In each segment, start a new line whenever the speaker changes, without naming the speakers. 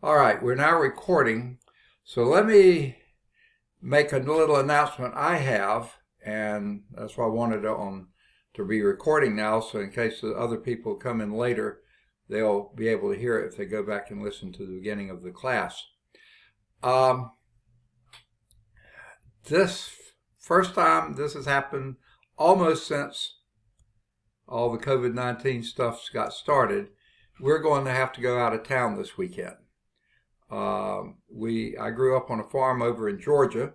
All right, we're now recording. So let me make a little announcement I have, and that's why I wanted to be recording now, so in case the other people come in later, they'll be able to hear it if they go back and listen to the beginning of the class. This first time this has happened almost since all the COVID-19 stuff got started. We're going to have to go out of town this weekend. I grew up on a farm over in Georgia,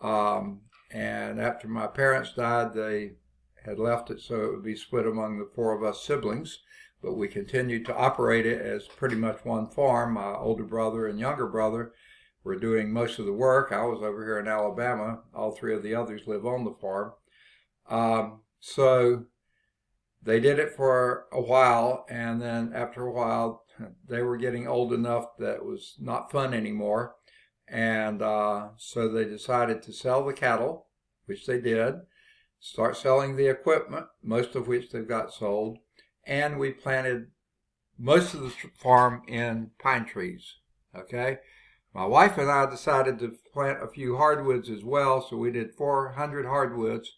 and after my parents died, they had left it so it would be split among the four of us siblings, but we continued to operate it as pretty much one farm. My older brother and younger brother were doing most of the work. I was over here in Alabama. All three of the others live on the farm. So they did it for a while, and then after a while, they were getting old enough that it was not fun anymore. And so they decided to sell the cattle, which they did, start selling the equipment, most of which they've got sold, and we planted most of the farm in pine trees. Okay? My wife and I decided to plant a few hardwoods as well, so we did 400 hardwoods,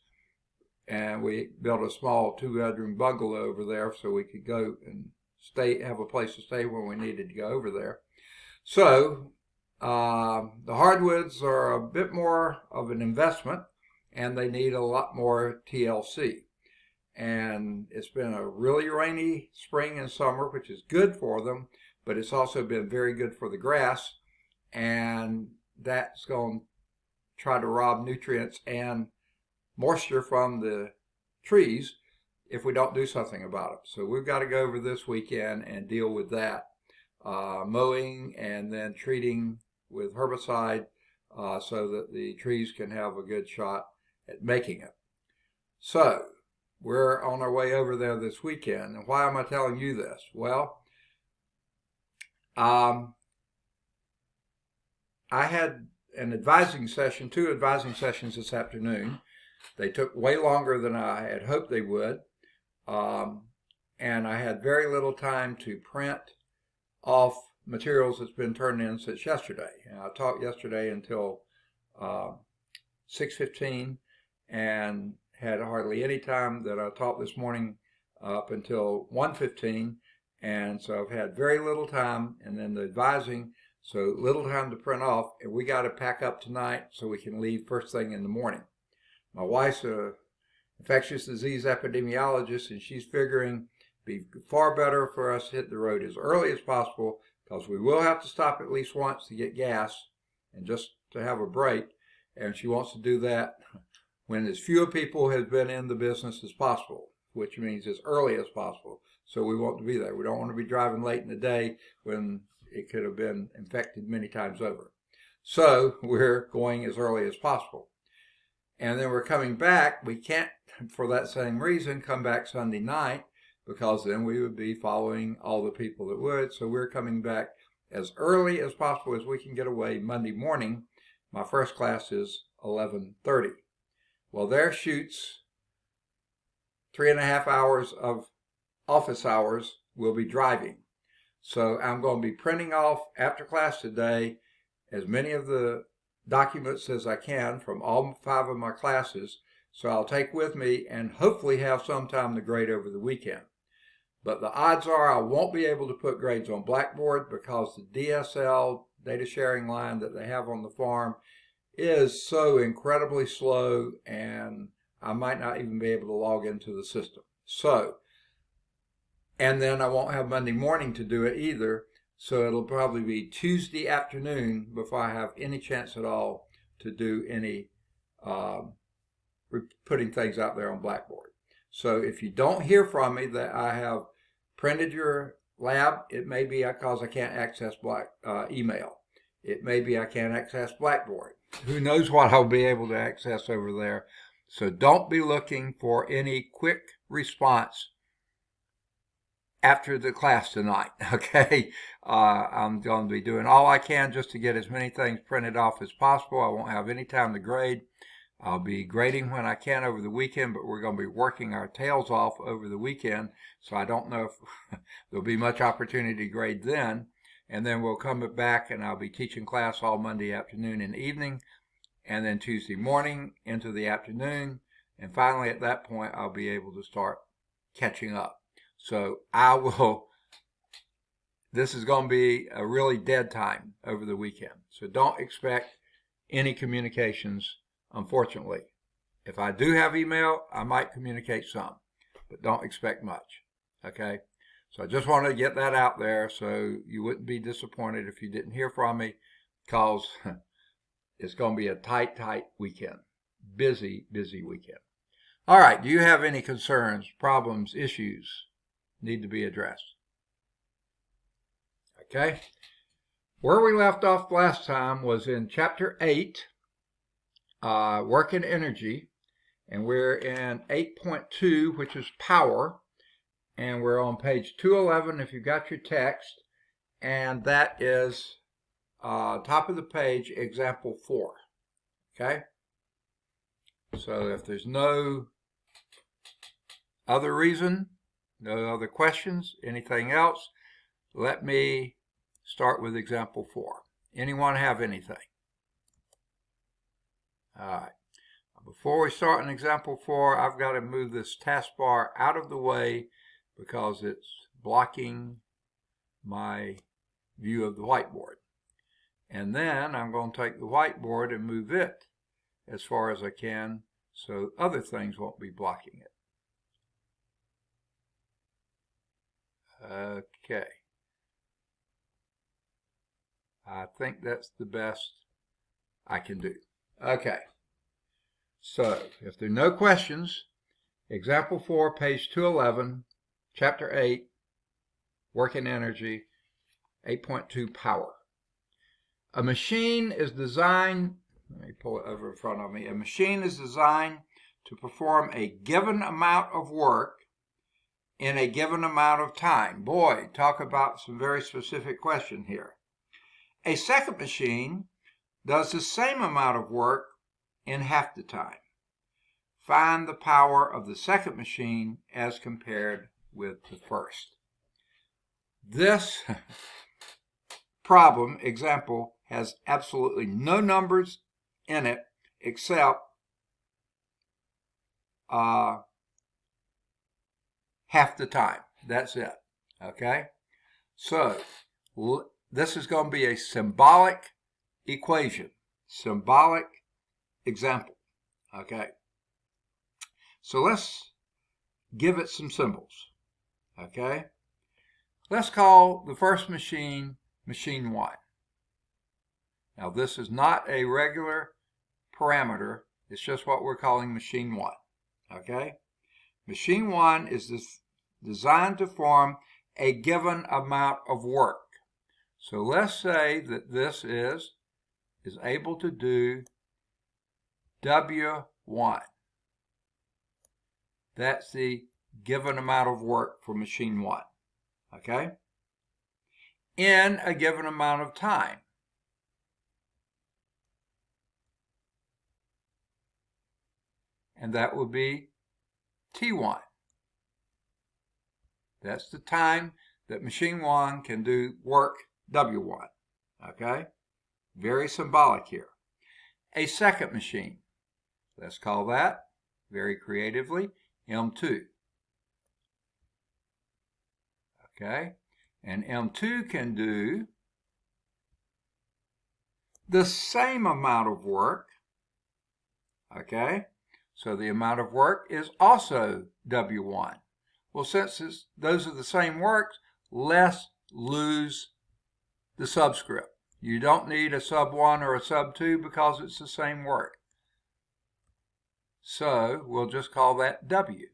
and we built a small 2-bedroom bungalow over there so we could go and have a place to stay when we needed to go over there. So the hardwoods are a bit more of an investment, and they need a lot more TLC. And it's been a really rainy spring and summer, which is good for them, but it's also been very good for the grass, and that's going to try to rob nutrients and moisture from the trees if we don't do something about it. So we've got to go over this weekend and deal with that, mowing and then treating with herbicide so that the trees can have a good shot at making it. So we're on our way over there this weekend. And why am I telling you this? Well, I had an advising session, 2 advising sessions this afternoon. They took way longer than I had hoped they would, and I had very little time to print off materials that's been turned in since yesterday. And I taught yesterday until 6:15 and had hardly any time that I taught this morning up until 1:15, and so I've had very little time, and then the advising, so little time to print off, and we got to pack up tonight so we can leave first thing in the morning. My wife's an infectious disease epidemiologist, and she's figuring it'd be far better for us to hit the road as early as possible because we will have to stop at least once to get gas and just to have a break. And she wants to do that when as few people have been in the business as possible, which means as early as possible. So we want to be there. We don't want to be driving late in the day when it could have been infected many times over. So we're going as early as possible. And then we're coming back. We can't, for that same reason, come back Sunday night because then we would be following all the people that would. So we're coming back as early as possible as we can get away Monday morning. My first class is 11:30. Well, there shoots 3.5 hours of office hours. We'll be driving. So I'm going to be printing off after class today as many of the documents as I can from all 5 of my classes, so I'll take with me and hopefully have some time to grade over the weekend. But the odds are I won't be able to put grades on Blackboard because the DSL data sharing line that they have on the farm is so incredibly slow, and I might not even be able to log into the system. So, and then I won't have Monday morning to do it either. So it'll probably be Tuesday afternoon before I have any chance at all to do any putting things out there on Blackboard. So if you don't hear from me that I have printed your lab, it may be because I can't access email. It may be I can't access Blackboard. Who knows what I'll be able to access over there. So don't be looking for any quick response after the class tonight, okay? I'm going to be doing all I can just to get as many things printed off as possible. I won't have any time to grade. I'll be grading when I can over the weekend, but we're going to be working our tails off over the weekend, so I don't know if there'll be much opportunity to grade then. and then we'll come back and I'll be teaching class all Monday afternoon and evening, and then Tuesday morning into the afternoon, and finally at that point I'll be able to start catching up. So this is going to be a really dead time over the weekend. So don't expect any communications, unfortunately. If I do have email, I might communicate some, but don't expect much, okay? So I just wanted to get that out there so you wouldn't be disappointed if you didn't hear from me, because it's going to be a tight weekend. Busy weekend. All right, do you have any concerns, problems, issues need to be addressed? Okay. Where we left off last time was in Chapter 8, Work and Energy, and we're in 8.2, which is Power, and we're on page 211 if you've got your text, and that is top of the page, example 4. Okay? So if there's no other reason, no other questions, anything else, let me start with example 4. Anyone have anything? All right. Before we start in example 4, I've got to move this taskbar out of the way because it's blocking my view of the whiteboard. And then I'm going to take the whiteboard and move it as far as I can so other things won't be blocking it. Okay. I think that's the best I can do. Okay. So, if there are no questions, example 4, page 211, chapter 8, Work and Energy, 8.2, Power. A machine is designed, let me pull it over in front of me. A machine is designed to perform a given amount of work in a given amount of time. Boy, talk about some very specific question here. A second machine does the same amount of work in half the time. Find the power of the second machine as compared with the first. This problem, example, has absolutely no numbers in it except half the time. That's it. Okay? So, this is going to be a symbolic equation, symbolic example. Okay? So let's give it some symbols. Okay? Let's call the first machine, machine 1. Now this is not a regular parameter, it's just what we're calling machine 1. Okay? Machine 1 is designed to perform a given amount of work. So let's say that this is able to do W1. That's the given amount of work for machine 1. Okay? In a given amount of time. And that will be T1. That's the time that machine 1 can do work W1. Okay? Very symbolic here. A second machine. Let's call that, very creatively, M2. Okay? And M2 can do the same amount of work. Okay? So the amount of work is also W1. Well, since those are the same works, let's lose the subscript. You don't need a sub 1 or a sub 2 because it's the same work. So we'll just call that W.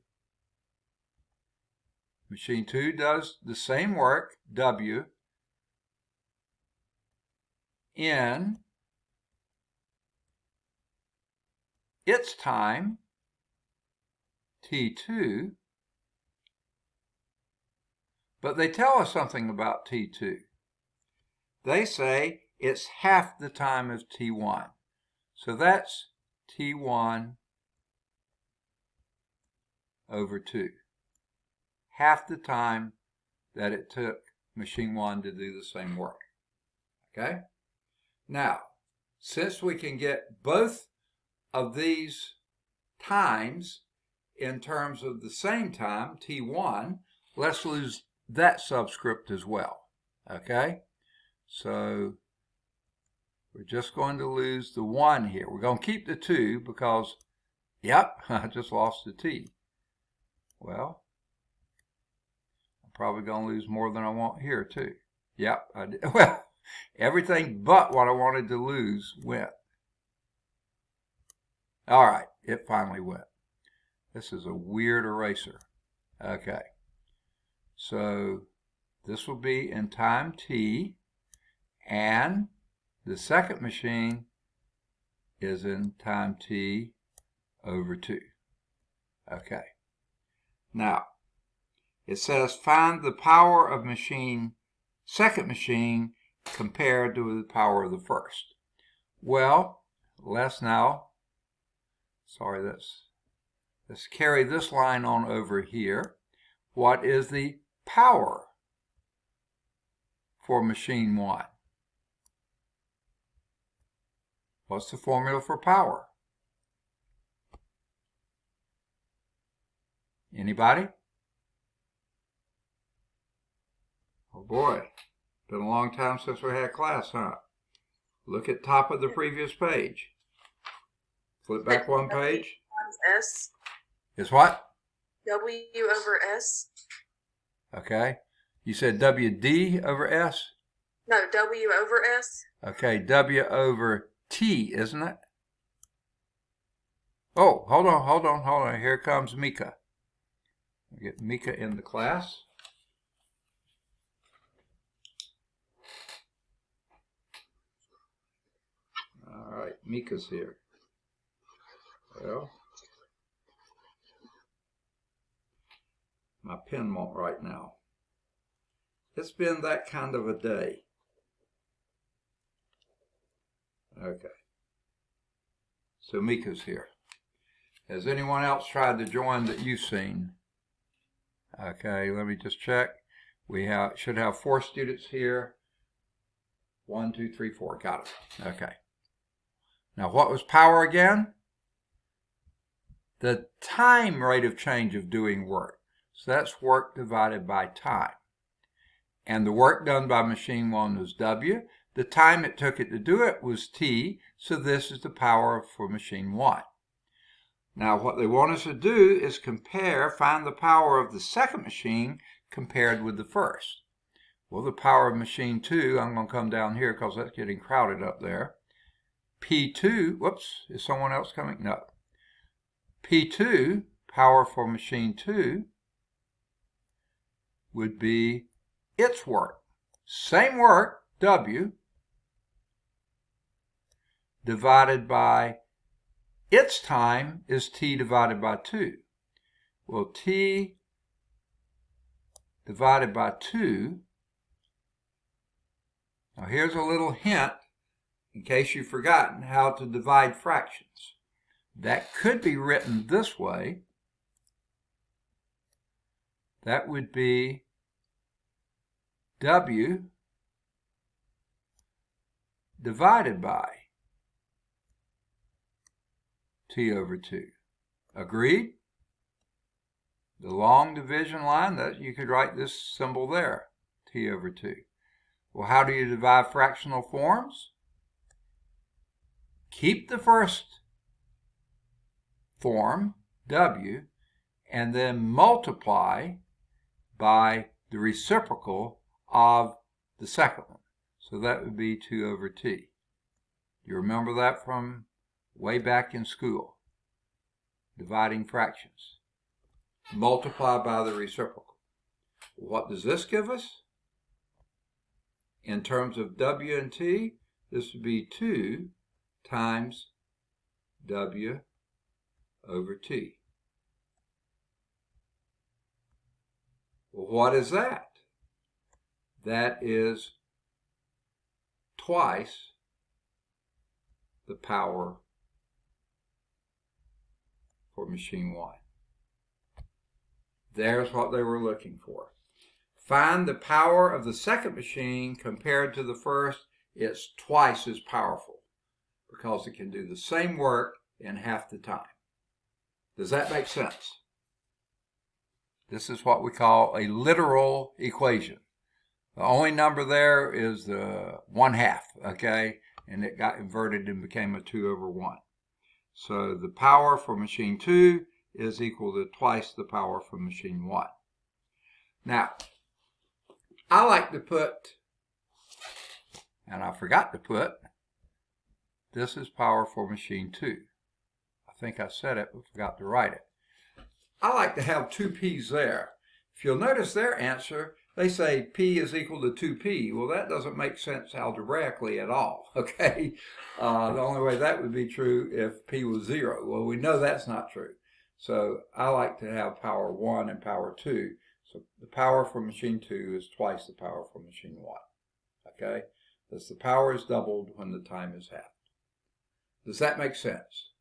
Machine 2 does the same work, W, in its time, T2, but they tell us something about T2. They say it's half the time of T1. So that's T1 over 2. Half the time that it took machine 1 to do the same work. Okay? Now, since we can get both of these times in terms of the same time, T1, let's lose that subscript as well. Okay? So we're just going to lose the 1 here. We're going to keep the 2 because, yep, I just lost the T. Well, I'm probably going to lose more than I want here too. Yep, I did. Well, everything but what I wanted to lose went. All right, it finally went. This is a weird eraser. Okay, so this will be in time T, and the second machine is in time T over 2. Okay. Now, it says find the power of second machine compared to the power of the first. Well, let's carry this line on over here. What is the power for machine 1? What's the formula for power? Anybody? Oh boy, been a long time since we had class, huh? Look at top of the previous page. Flip back one page.
S.
Is what?
W over S.
Okay. You said WD over S?
No, W over S.
Okay, W over T, isn't it? Oh, hold on. Here comes Mika. We'll get Mika in the class. All right, Mika's here. Well, my pen won't right now. It's been that kind of a day. Okay. So Mika's here. Has anyone else tried to join that you've seen? Okay, let me just check. We should have 4 students here. 1, 2, 3, 4. Got it. Okay. Now what was power again? The time rate of change of doing work. So that's work divided by time. And the work done by machine 1 was W. The time it took it to do it was T. So this is the power for machine 1. Now what they want us to do is find the power of the second machine compared with the first. Well, the power of machine 2, I'm going to come down here because that's getting crowded up there. P2, whoops, is someone else coming? No. P2, power for machine 2, would be its work. Same work, W, divided by its time is T divided by 2. Well, T divided by 2, now here's a little hint in case you've forgotten how to divide fractions. That could be written this way. That would be W divided by T over 2. Agreed? The long division line, that you could write this symbol there, T over 2. Well, how do you divide fractional forms? Keep the first form, W, and then multiply by the reciprocal of the second one. So that would be 2 over T. You remember that from way back in school, dividing fractions. Multiply by the reciprocal. What does this give us? In terms of W and T, this would be 2 times W over T. Well, what is that? That is twice the power for machine 1. There's what they were looking for. Find the power of the second machine compared to the first it's twice as powerful because it can do the same work in half the time. Does that make sense? This is what we call a literal equation. The only number there is the 1/2, okay? And it got inverted and became a 2/1. So the power for machine 2 is equal to twice the power for machine 1. Now, I like to put, and I forgot to put, this is power for machine 2. I think I said it, but forgot to write it. I like to have 2 P's there. If you'll notice their answer, they say P is equal to 2P. Well, that doesn't make sense algebraically at all, okay? The only way that would be true if P was 0. Well, we know that's not true. So I like to have power 1 and power 2. So the power for machine 2 is twice the power for machine 1, okay? Thus the power is doubled when the time is halved. Does that make sense?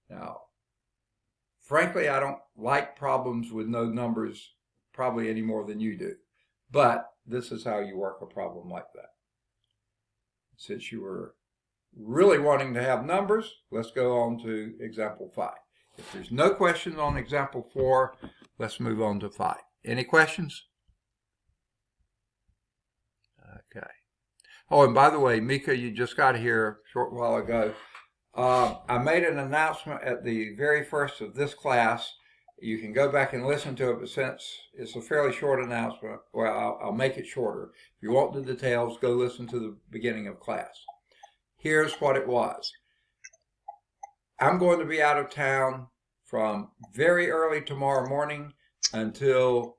Now, frankly, I don't like problems with no numbers probably any more than you do. But this is how you work a problem like that. Since you were really wanting to have numbers, let's go on to example 5. If there's no questions on example 4, let's move on to 5. Any questions? Okay. Oh, and by the way, Mika, you just got here a short while ago. I made an announcement at the very first of this class. You can go back and listen to it, but since it's a fairly short announcement, well, I'll make it shorter. If you want the details, go listen to the beginning of class. Here's what it was. I'm going to be out of town from very early tomorrow morning until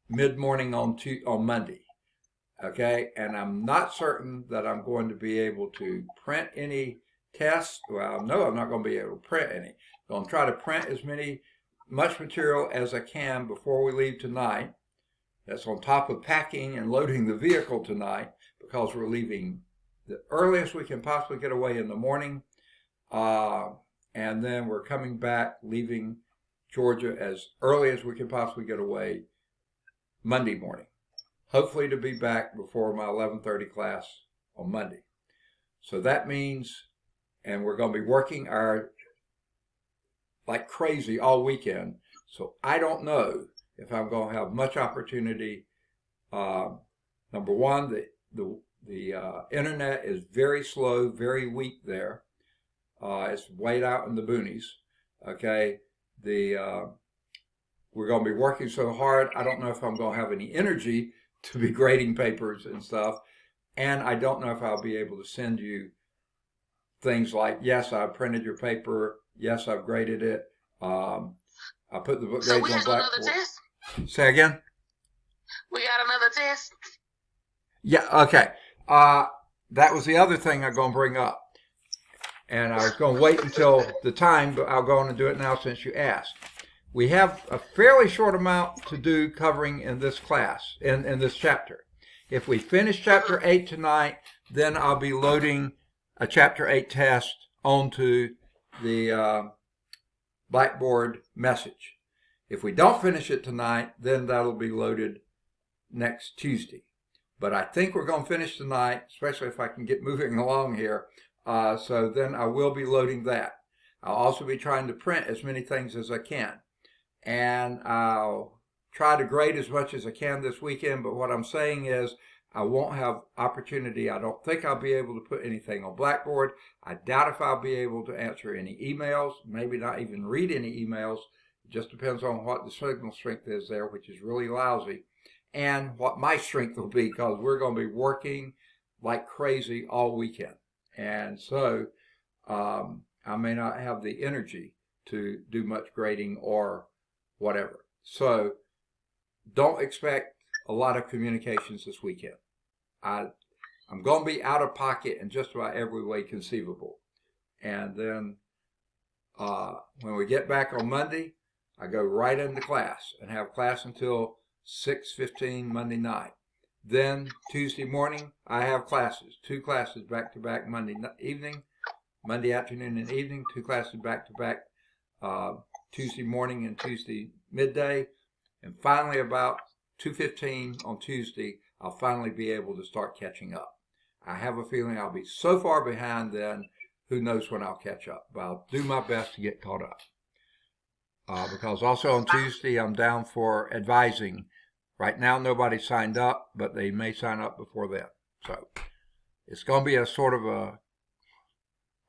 mid-morning on Monday. Okay, and I'm not certain that I'm going to be able to print any tests. Well, no, I'm not going to be able to print any. I'm going to try to print much material as I can before we leave tonight. That's on top of packing and loading the vehicle tonight because we're leaving the earliest we can possibly get away in the morning. And then we're coming back, leaving Georgia as early as we can possibly get away Monday morning. Hopefully to be back before my 11:30 class on Monday. So that means, and we're going to be working like crazy all weekend. So I don't know if I'm going to have much opportunity. Number one, the internet is very slow, very weak there. It's way out in the boonies. Okay, we're going to be working so hard. I don't know if I'm going to have any energy to be grading papers and stuff, and I don't know if I'll be able to send you things like, yes, I printed your paper, yes, I've graded it, I put the book grades on Blackboard. So we have another test? Say again?
We got another test?
Yeah, okay. That was the other thing I'm going to bring up, and I was going to wait until the time, but I'll go on and do it now since you asked. We have a fairly short amount to do covering in this class, in this chapter. If we finish chapter 8 tonight, then I'll be loading a chapter 8 test onto the Blackboard message. If we don't finish it tonight, then that'll be loaded next Tuesday. But I think we're going to finish tonight, especially if I can get moving along here. So then I will be loading that. I'll also be trying to print as many things as I can. And I'll try to grade as much as I can this weekend, but what I'm saying is I won't have opportunity. I don't think I'll be able to put anything on Blackboard. I doubt if I'll be able to answer any emails, maybe not even read any emails. It just depends on what the signal strength is there, which is really lousy, and what my strength will be, because we're going to be working like crazy all weekend. And so I may not have the energy to do much grading or whatever. So don't expect a lot of communications this weekend. I'm going to be out of pocket in just about every way conceivable. And then when we get back on Monday, I go right into class and have class until 6:15 Monday night. Then Tuesday morning, I have classes, 2 classes back to back Monday evening, Monday afternoon and evening, 2 classes back to back Tuesday morning and Tuesday midday. And finally about 2:15 on Tuesday, I'll finally be able to start catching up. I have a feeling I'll be so far behind then, who knows when I'll catch up. But I'll do my best to get caught up. Because also on Tuesday, I'm down for advising. Right now, nobody signed up, but they may sign up before then. So it's going to be a sort of a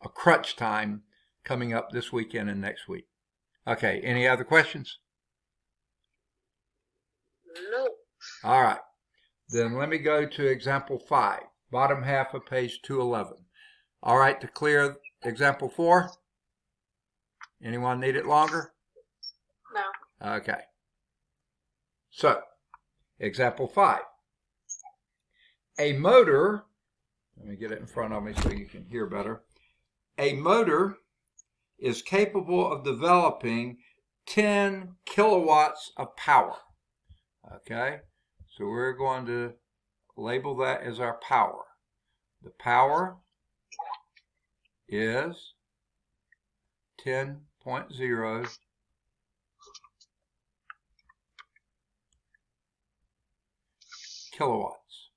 crunch time coming up this weekend and next week. Okay, any other questions?
Nope.
All right. Then let me go to example 5, bottom half of page 211. All right, to clear example 4? Anyone need it longer?
No.
Okay. So, example 5. A motor, let me get it in front of me so you can hear better. A motor is capable of developing 10 kilowatts of power. Okay, so we're going to label that as our power. The power is 10.0 kilowatts.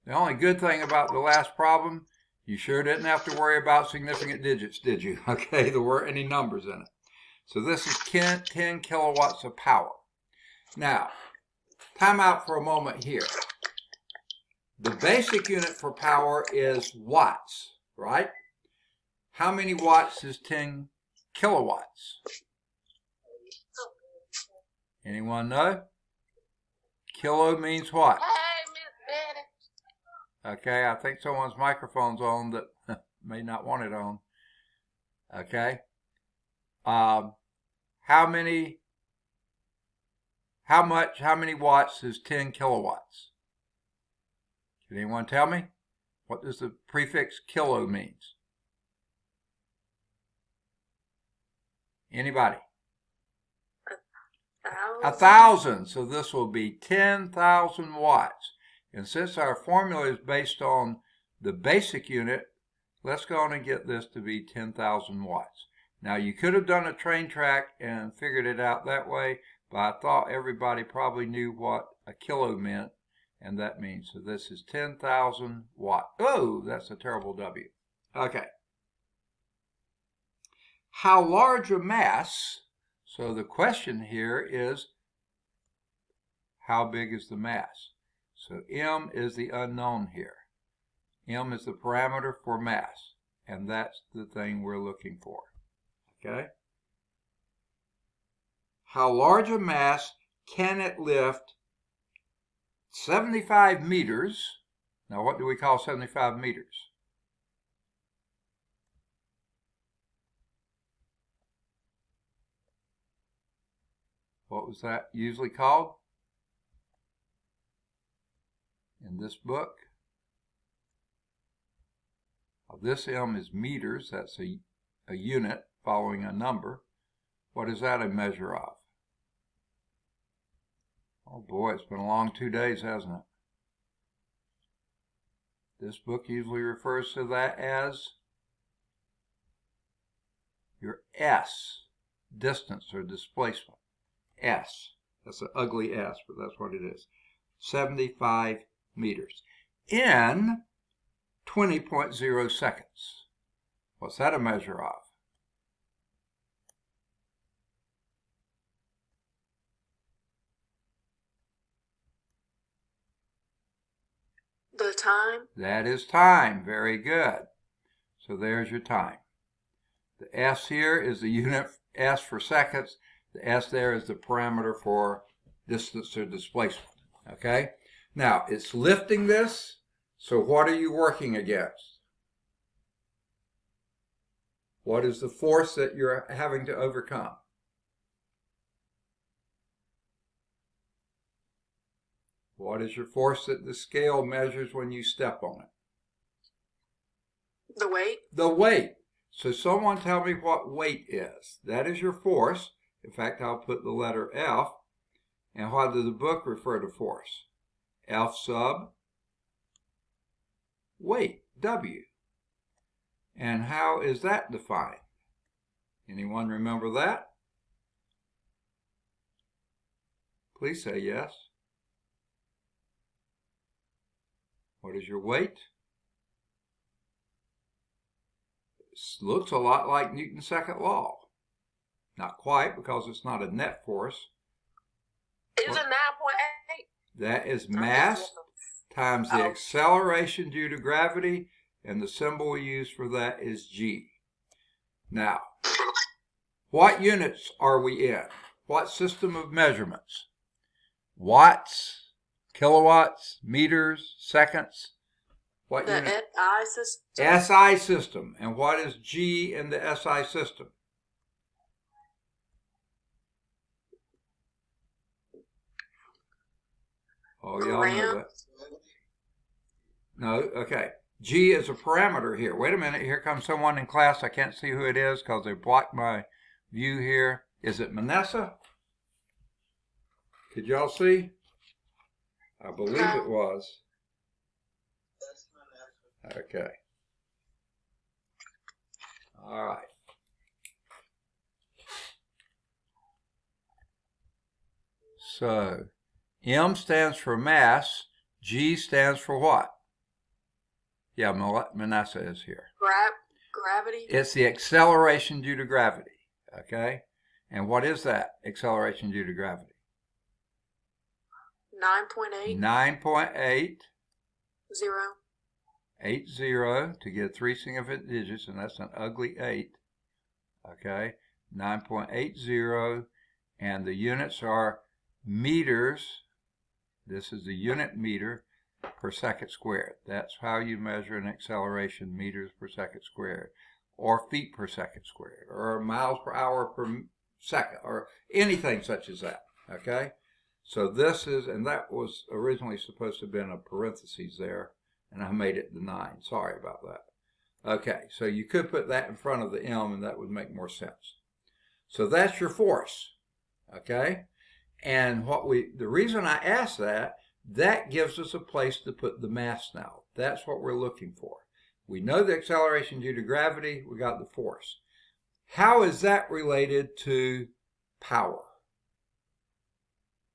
The only good thing about the last problem, you sure didn't have to worry about significant digits, did you? Okay, there weren't any numbers in it. So this is 10 kilowatts of power. Now, time out for a moment here. The basic unit for power is watts, right? How many watts is 10 kilowatts? Anyone know? Kilo means what?
Hey, Miss Betty.
Okay, I think someone's microphone's on that may not want it on. Okay. How many watts is 10 kilowatts? Can anyone tell me? What does the prefix kilo means? Anybody? 1,000. So this will be 10,000 watts. And since our formula is based on the basic unit, let's go on and get this to be 10,000 watts. Now you could have done a train track and figured it out that way, but I thought everybody probably knew what a kilo meant, and that means, so this is 10,000 watts. Oh, that's a terrible W. Okay. How large a mass, so the question here is, how big is the mass? So M is the unknown here. M is the parameter for mass, and that's the thing we're looking for. Okay? How large a mass can it lift? 75 meters. Now what do we call 75 meters? What was that usually called in this book? Well, this M is meters. That's a unit following a number. What is that a measure of? Oh boy, it's been a long 2 days, hasn't it? This book usually refers to that as your S, distance or displacement. S. That's an ugly S, but that's what it is. 75 meters. In 20.0 seconds. What's that a measure of?
The time.
That is time. Very good. So there's your time. The S here is the unit S for seconds. The S there is the parameter for distance or displacement. Okay? Now, it's lifting this. So what are you working against? What is the force that you're having to overcome? What is your force that the scale measures when you step on it?
The weight.
The weight. So someone tell me what weight is. That is your force. In fact, I'll put the letter F. And what does the book refer to force? F sub weight, W. And how is that defined? Anyone remember that? Please say yes. What is your weight? Looks a lot like Newton's second law. Not quite, because it's not a net force.
Is it 9.8?
That is mass times the acceleration due to gravity, and the symbol we use for that is G. Now, what units are we in? What system of measurements? Watts, kilowatts, meters, seconds? What
the
unit?
SI system.
SI system. And what is G in the SI system? Oh, y'all know that. No, okay. G is a parameter here. Wait a minute. Here comes someone in class. I can't see who it is because they blocked my view here. Is it Manessa? Could y'all see? I believe it was. Okay. All right. So, M stands for mass. G stands for what? Yeah, Manessa is here.
Gravity?
It's the acceleration due to gravity. Okay? And what is that acceleration due to gravity?
9.8.
9.8.
0.
80 to get 3 significant digits, and that's an ugly 8. Okay? 9.80. And the units are meters. This is the unit meter per second squared. That's how you measure an acceleration, meters per second squared, or feet per second squared, or miles per hour per second, or anything such as that. Okay? So this is, and that was originally supposed to have been a parentheses there, and I made it the 9. Sorry about that. Okay, so you could put that in front of the M, and that would make more sense. So that's your force. Okay? And the reason I asked that gives us a place to put the mass now. That's what we're looking for. We know the acceleration due to gravity, we got the force. How is that related to power?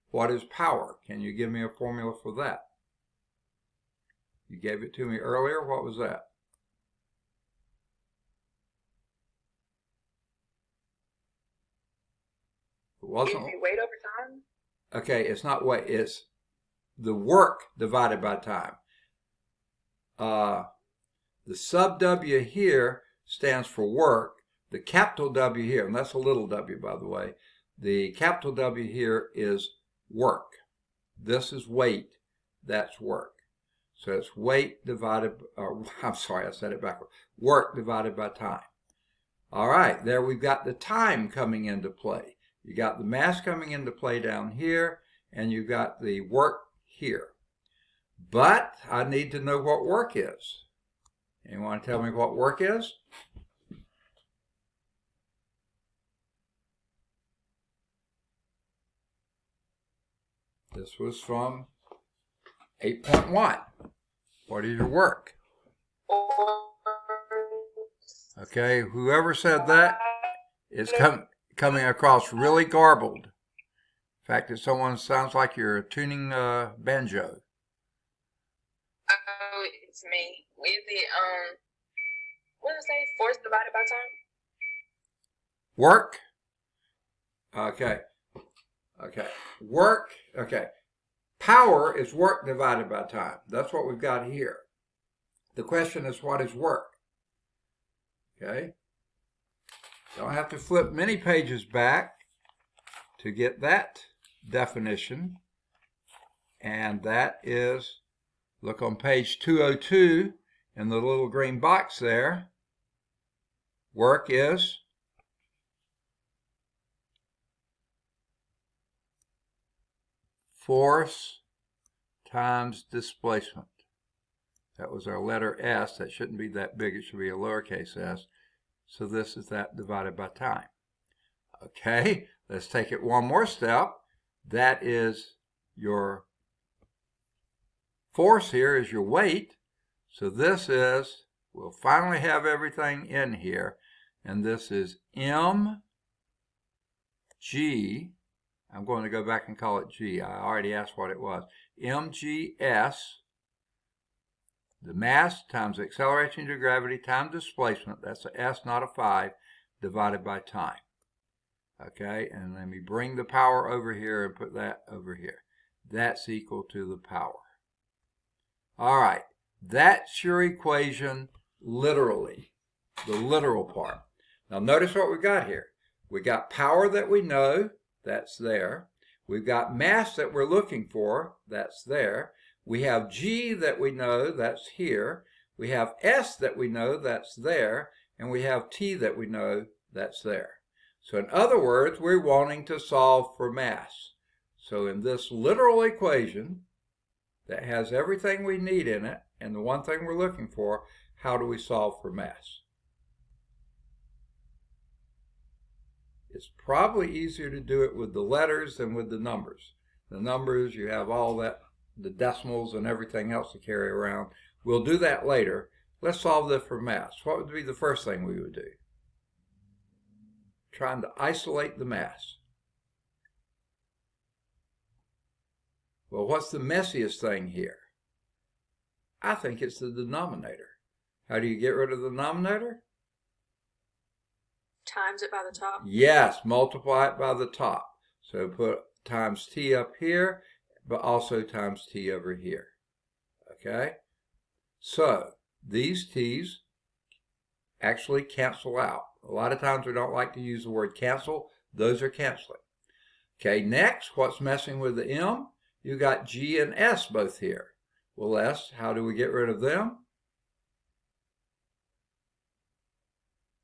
What is power? Can you give me a formula for that? You gave it to me earlier. What was that? It wasn't.
Weight over time?
Okay, it's not weight. It's the work divided by time. The sub W here stands for work. The capital W here, and that's a little w, by the way. The capital W here is work. This is weight. That's work. So it's weight divided, I'm sorry, I said it backwards. Work divided by time. All right, there we've got the time coming into play. You got the mass coming into play down here, and you've got the work here. But I need to know what work is. Anyone tell me what work is? This was from 8.1. What is your work? Okay, whoever said that is coming across really garbled. In fact, if someone sounds like you're tuning a banjo.
Oh, it's me. Is it, what did I say? Force divided by time?
Work? Okay. Okay. Work. Okay. Power is work divided by time. That's what we've got here. The question is, what is work? Okay. Don't have to flip many pages back to get that definition. And that is, look on page 202 in the little green box there. Work is force times displacement. That was our letter S. That shouldn't be that big. It should be a lowercase s. So this is that divided by time. Okay, let's take it one more step. That is your force here is your weight. So this is, we'll finally have everything in here. And this is mg. I'm going to go back and call it G. I already asked what it was. mgs the mass times the acceleration due to gravity times displacement, that's a S, not a 5, divided by time. Okay, and let me bring the power over here and put that over here. That's equal to the power. All right, that's your equation literally, the literal part. Now notice what we got here. We got power that we know, that's there. We've got mass that we're looking for, that's there. We have G that we know, that's here. We have S that we know, that's there. And we have T that we know, that's there. So in other words, we're wanting to solve for mass. So in this literal equation that has everything we need in it, and the one thing we're looking for, how do we solve for mass? It's probably easier to do it with the letters than with the numbers. The numbers, you have all that, the decimals and everything else to carry around. We'll do that later. Let's solve this for mass. What would be the first thing we would do? Trying to isolate the mass. Well, what's the messiest thing here? I think it's the denominator. How do you get rid of the denominator?
Times it by the top.
Yes, multiply it by the top. So put times T up here, but also times T over here. Okay? So these T's actually cancel out. A lot of times we don't like to use the word cancel. Those are canceling. Okay, next, what's messing with the M? You got G and S both here. Well, S, how do we get rid of them?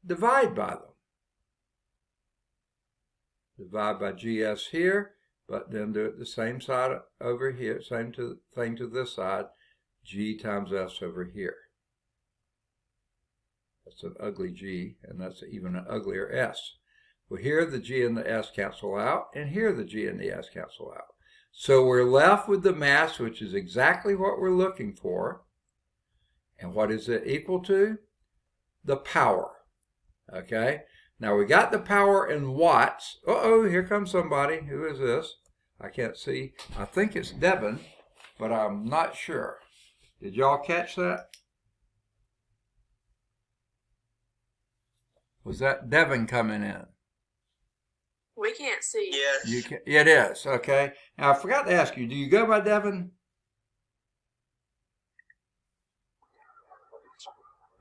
Divide by them. Divide by GS here, but then do it the same side over here, same thing to this side, G times S over here. That's an ugly G, and that's even an uglier S. Well, here the G and the S cancel out, and here the G and the S cancel out. So we're left with the mass, which is exactly what we're looking for. And what is it equal to? The power. Okay? Now we got the power in watts. Uh-oh, here comes somebody. Who is this? I can't see. I think it's Devin, but I'm not sure. Did y'all catch that? Was that Devin coming in?
We can't see.
Yes.
You can, it is, okay. Now, I forgot to ask you, do you go by Devin?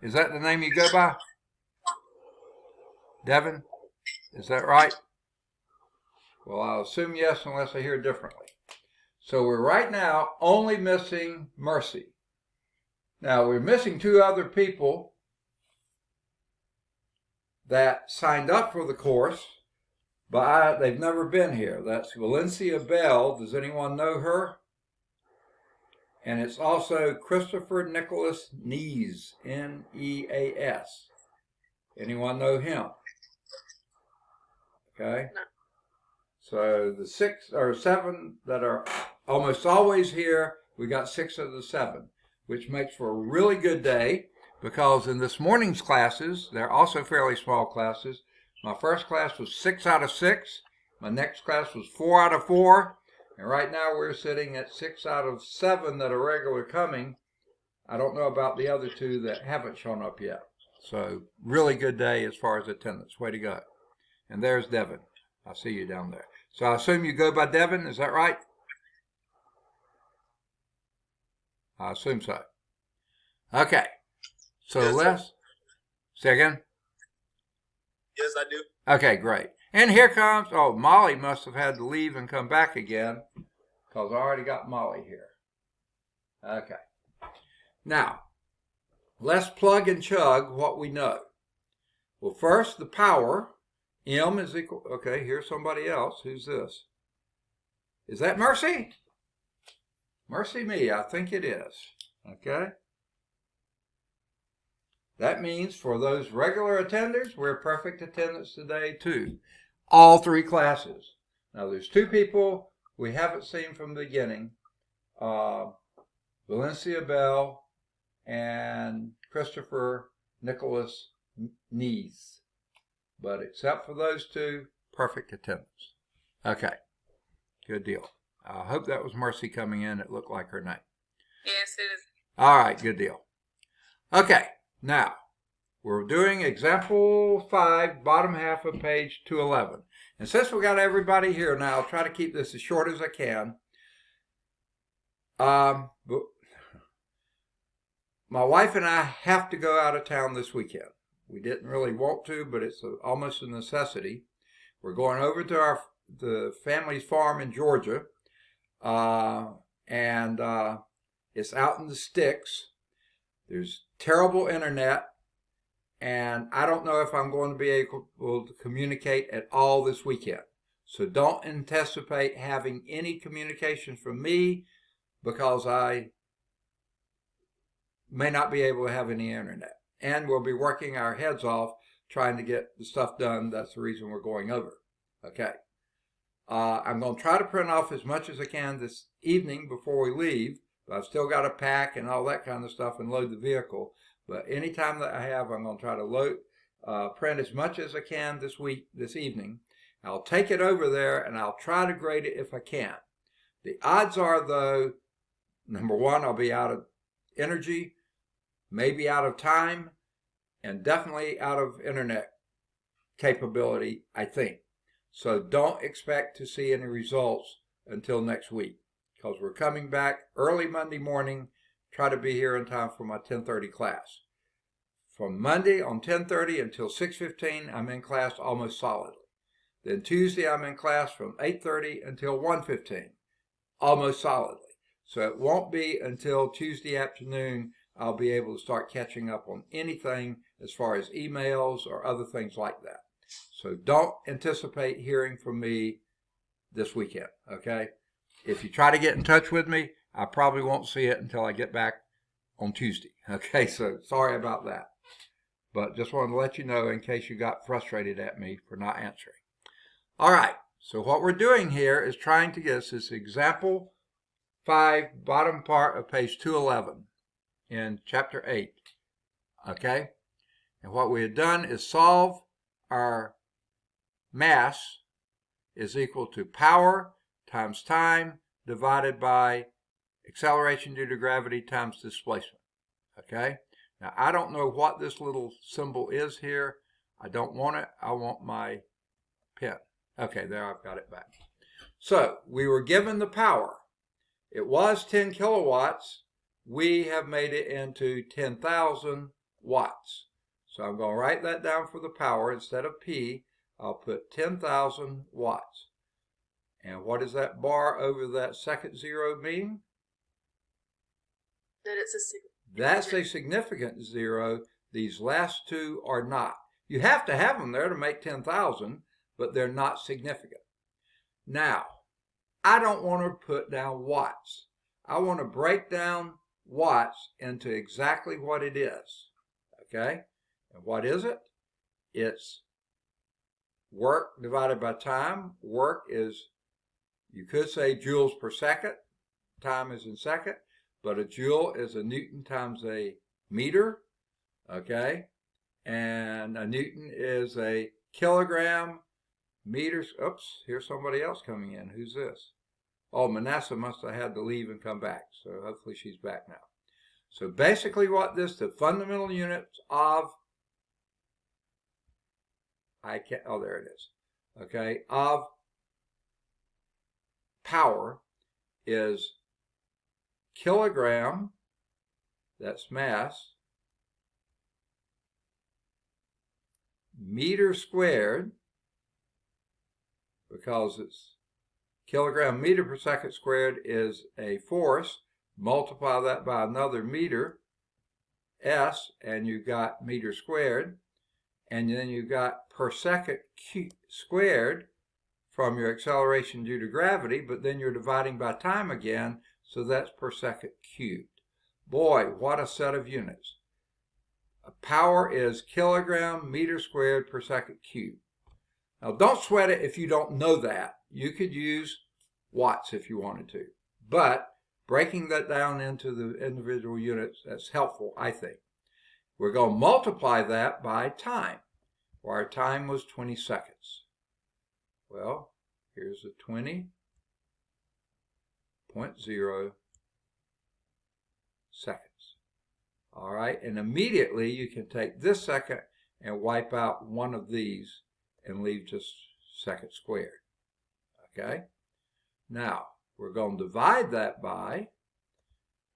Is that the name you go by? Devin? Is that right? Well, I'll assume yes unless I hear differently. So we're right now only missing Mercy. Now, we're missing two other people that signed up for the course, but they've never been here. That's Valencia Bell. Does anyone know her? And it's also Christopher Nicholas Nees, N-E-A-S. Anyone know him? Okay.
No.
So the 6 or 7 that are almost always here, we got 6 of the 7, which makes for a really good day, because in this morning's classes, they're also fairly small classes. My first class was 6 out of 6. My next class was 4 out of 4. And right now we're sitting at 6 out of 7 that are regular coming. I don't know about the other 2 that haven't shown up yet. So really good day as far as attendance. Way to go. And there's Devin. I see you down there. So I assume you go by Devin. Is that right? I assume so. Okay. So
Yes,
let's... Say again?
Yes, I do.
Okay, great. And here comes... Oh, Molly must have had to leave and come back again, because I already got Molly here. Okay. Now, let's plug and chug what we know. Well, first, the power... M is equal, okay, here's somebody else. Who's this? Is that Mercy? Mercy me, I think it is. Okay? That means for those regular attenders, we're perfect attendance today too. All 3 classes. Now there's 2 people we haven't seen from the beginning. Valencia Bell and Christopher Nicholas Nees. But except for those 2, perfect attendance. Okay, good deal. I hope that was Mercy coming in. It looked like her name.
Yes, it is.
All right, good deal. Okay, now we're doing example 5, bottom half of page 211. And since we got everybody here now, I'll try to keep this as short as I can. But my wife and I have to go out of town this weekend. We didn't really want to, but it's almost a necessity. We're going over to the family's farm in Georgia, and it's out in the sticks. There's terrible internet, and I don't know if I'm going to be able to communicate at all this weekend. So don't anticipate having any communication from me because I may not be able to have any internet. And we'll be working our heads off trying to get the stuff done. That's the reason we're going over. Okay. I'm going to try to print off as much as I can this evening before we leave. But I've still got to pack and all that kind of stuff and load the vehicle. But any time that I have, I'm going to try to print as much as I can this evening. I'll take it over there and I'll try to grade it if I can. The odds are, though, number one, I'll be out of energy, maybe out of time, and definitely out of internet capability, I think. So don't expect to see any results until next week because we're coming back early Monday morning, try to be here in time for my 10:30 class. From Monday on 10:30 until 6:15, I'm in class almost solidly. Then Tuesday, I'm in class from 8:30 until 1:15, almost solidly. So it won't be until Tuesday afternoon I'll be able to start catching up on anything as far as emails or other things like that. So don't anticipate hearing from me this weekend, okay? If you try to get in touch with me, I probably won't see it until I get back on Tuesday, okay? So sorry about that. But just wanted to let you know in case you got frustrated at me for not answering. All right, so what we're doing here is trying to get this example 5, bottom part of page 211 in chapter 8, okay? And what we have done is solve our mass is equal to power times time divided by acceleration due to gravity times displacement, okay? Now, I don't know what this little symbol is here. I don't want it. I want my pen. Okay, there, I've got it back. So, we were given the power. It was 10 kilowatts. We have made it into 10,000 watts. So I'm going to write that down for the power. Instead of P, I'll put 10,000 watts. And what does that bar over that second zero mean?
That it's
That's a significant zero. These last two are not. You have to have them there to make 10,000, but they're not significant. Now, I don't want to put down watts. I want to break down watts into exactly what it is. Okay? And what is it? It's work divided by time. Work is, you could say joules per second. Time is in second. But a joule is a Newton times a meter. Okay? And a Newton is a kilogram. Meters. Oops, here's somebody else coming in. Who's this? Oh, Manasseh must have had to leave and come back. So hopefully she's back now. So basically what the fundamental units of, there it is. Okay, of power is kilogram, that's mass, meter squared, because it's kilogram meter per second squared is a force. Multiply that by another meter, S, and you've got meter squared. And then you've got per second squared from your acceleration due to gravity, but then you're dividing by time again, so that's per second cubed. Boy, what a set of units. Power is kilogram meter squared per second cubed. Now, don't sweat it if you don't know that. You could use watts if you wanted to. But breaking that down into the individual units, that's helpful, I think. We're going to multiply that by time. Well, our time was 20 seconds. Well, here's the 20.0 seconds. All right, and immediately you can take this second and wipe out one of these and leave just second squared. Okay, now we're going to divide that by,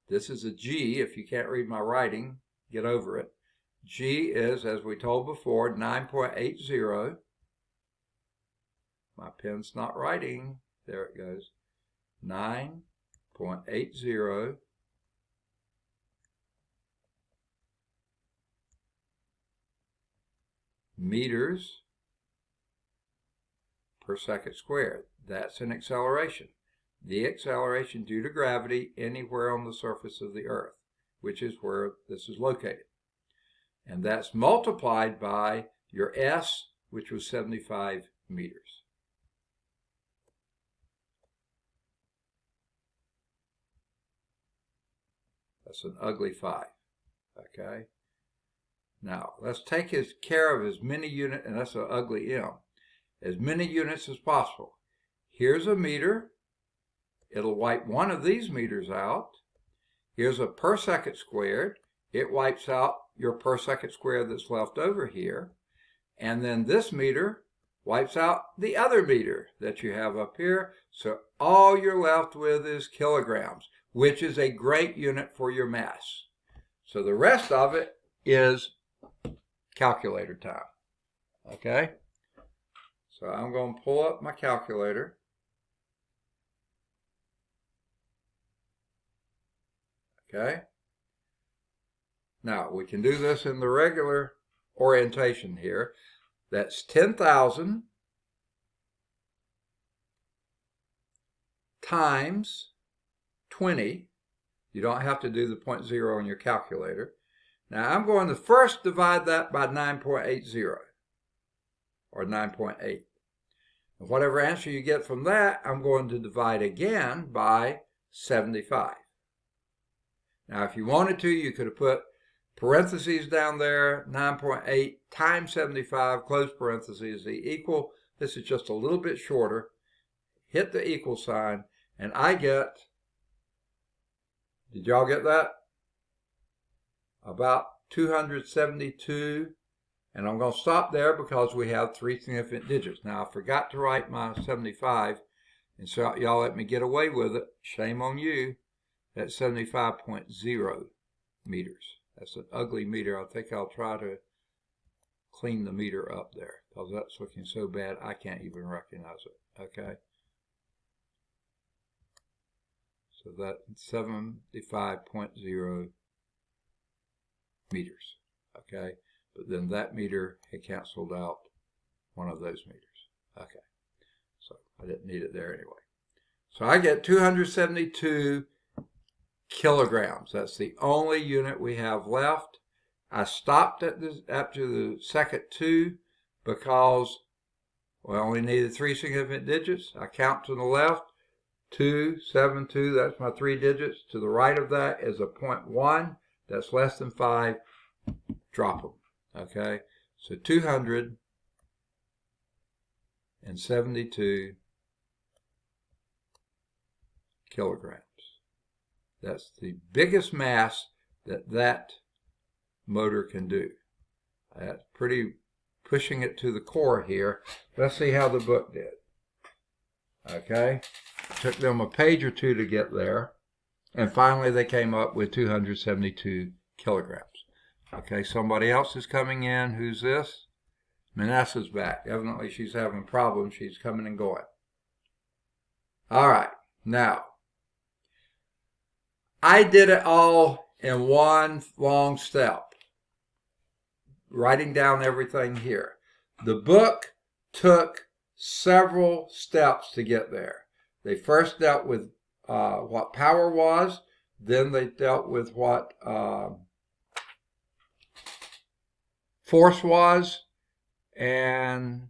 this is a G. If you can't read my writing, get over it. G is, as we told before, 9.80. My pen's not writing. There it goes. 9.80 meters per second squared. That's an acceleration. The acceleration due to gravity anywhere on the surface of the Earth, which is where this is located. And that's multiplied by your S, which was 75 meters. That's an ugly 5. Okay? Now, let's take care of as many units, and that's an ugly M, as many units as possible. Here's a meter. It'll wipe one of these meters out. Here's a per second squared. It wipes out your per second squared that's left over here. And then this meter wipes out the other meter that you have up here. So all you're left with is kilograms, which is a great unit for your mass. So the rest of it is calculator time. Okay? So I'm going to pull up my calculator. Okay? Now, we can do this in the regular orientation here. That's 10,000 times 20. You don't have to do the 0.0 on your calculator. Now, I'm going to first divide that by 9.80 or 9.8. And whatever answer you get from that, I'm going to divide again by 75. Now, if you wanted to, you could have put parentheses down there, 9.8 times 75, close parentheses, equal. This is just a little bit shorter. Hit the equal sign, and I get, did y'all get that? About 272. And I'm going to stop there because we have 3 significant digits. Now, I forgot to write my 75, and so y'all let me get away with it. Shame on you. That's 75.0 meters. That's an ugly meter. I think I'll try to clean the meter up there because that's looking so bad I can't even recognize it. Okay. So that's 75.0 meters. Okay. But then that meter had canceled out one of those meters. Okay. So I didn't need it there anyway. So I get 272 kilograms. That's the only unit we have left. I stopped at this after the second 2 because we only needed 3 significant digits. I count to the left, 2, 7, 2, that's my 3 digits. To the right of that is a 0.1, that's less than 5, drop them. Okay, so 272 kilograms. That's the biggest mass that motor can do. That's pretty pushing it to the core here. Let's see how the book did. Okay, took them a page or 2 to get there, and finally they came up with 272 kilograms. Okay, somebody else is coming in. Who's this? Manasseh's back. Evidently she's having problems. She's coming and going. All right, now I did it all in one long step, writing down everything here. The book took several steps to get there. They first dealt with what power was, then they dealt with what force was, and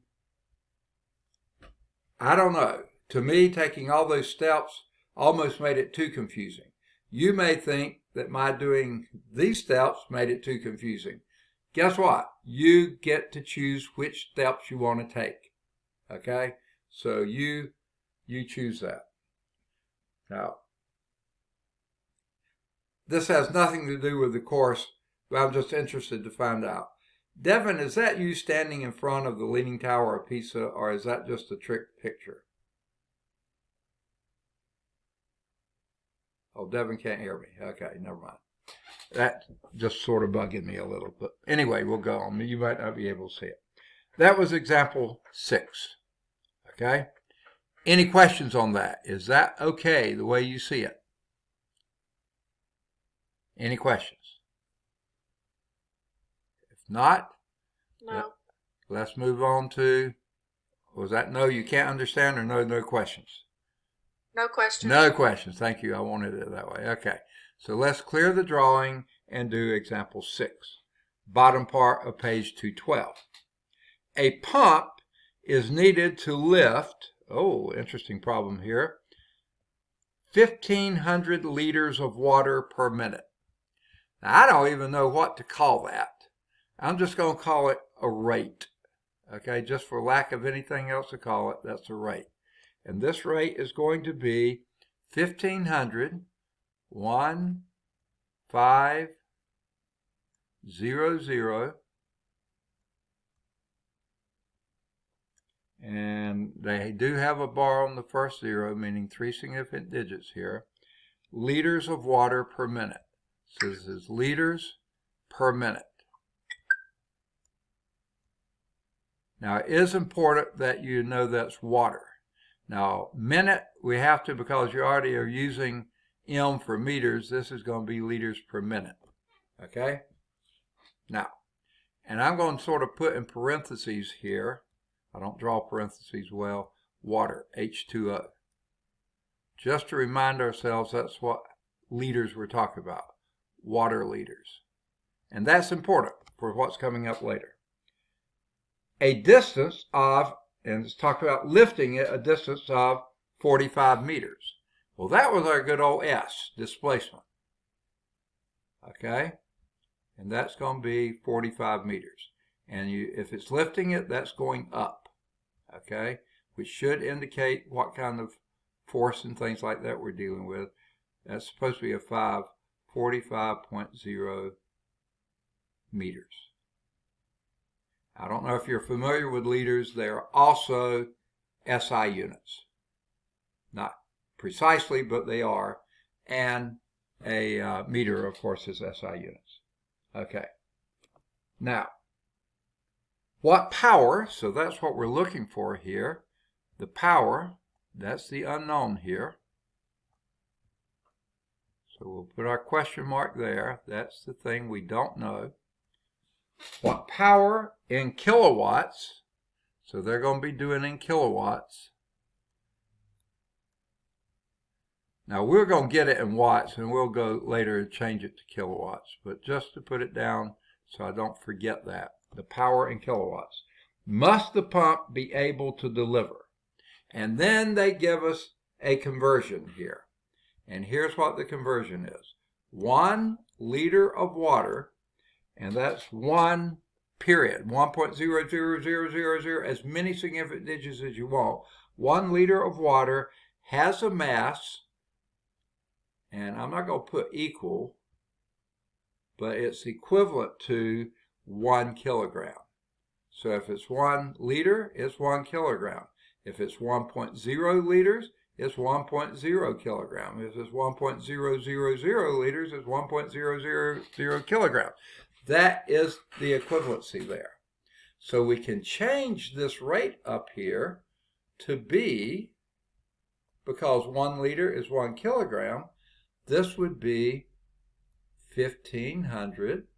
I don't know. To me, taking all those steps almost made it too confusing. You may think that my doing these steps made it too confusing. Guess what? You get to choose which steps you want to take. Okay? So you choose that. Now, this has nothing to do with the course but I'm just interested to find out. Devin, is that you standing in front of the Leaning Tower of Pisa, or is that just a trick picture? Oh, Devin can't hear me. Okay, never mind. That just sort of bugging me a little. But anyway, we'll go on. You might not be able to see it. That was example 6. Okay? Any questions on that? Is that okay the way you see it? Any questions? If not,
No.
let's move on to, was that no, you can't understand, or no, no questions?
No question.
No questions. Thank you. I wanted it that way. Okay. So let's clear the drawing and do example 6. Bottom part of page 212. A pump is needed to lift, oh, interesting problem here, 1,500 liters of water per minute. Now, I don't even know what to call that. I'm just going to call it a rate. Okay, just for lack of anything else to call it, that's a rate. And this rate is going to be 1,500, 1,500, and they do have a bar on the first 0, meaning 3 significant digits here, liters of water per minute. So this is liters per minute. Now, it is important that you know that's water. Now, minute, we have to, because you already are using M for meters, this is going to be liters per minute. Okay? Now, and I'm going to sort of put in parentheses here, I don't draw parentheses well, water, H2O. Just to remind ourselves that's what liters we're talking about, water liters. And that's important for what's coming up later. A distance of, and it's talked about lifting it, a distance of 45 meters. Well, that was our good old S, displacement. Okay? And that's going to be 45 meters. And if it's lifting it, that's going up. Okay? Which should indicate what kind of force and things like that we're dealing with. That's supposed to be a 45.0 meters. I don't know if you're familiar with liters. They are also SI units. Not precisely, but they are. And a meter, of course, is SI units. Okay. Now, what power, so that's what we're looking for here. The power, that's the unknown here. So we'll put our question mark there. That's the thing we don't know. What power in kilowatts, so they're going to be doing in kilowatts. Now we're going to get it in watts, and we'll go later and change it to kilowatts. But just to put it down so I don't forget that, the power in kilowatts. Must the pump be able to deliver? And then they give us a conversion here. And here's what the conversion is. 1 liter of water, and that's 1 period, 1.00000, as many significant digits as you want. 1 liter of water has a mass, and I'm not going to put equal, but it's equivalent to 1 kilogram. So if it's 1 liter, it's 1 kilogram. If it's 1.0 liters, it's 1.0 kilogram. If it's 1.000 liters, it's 1.000 kilograms. That is the equivalency there. So we can change this rate up here to be, because 1 liter is 1 kilogram, this would be 1,500.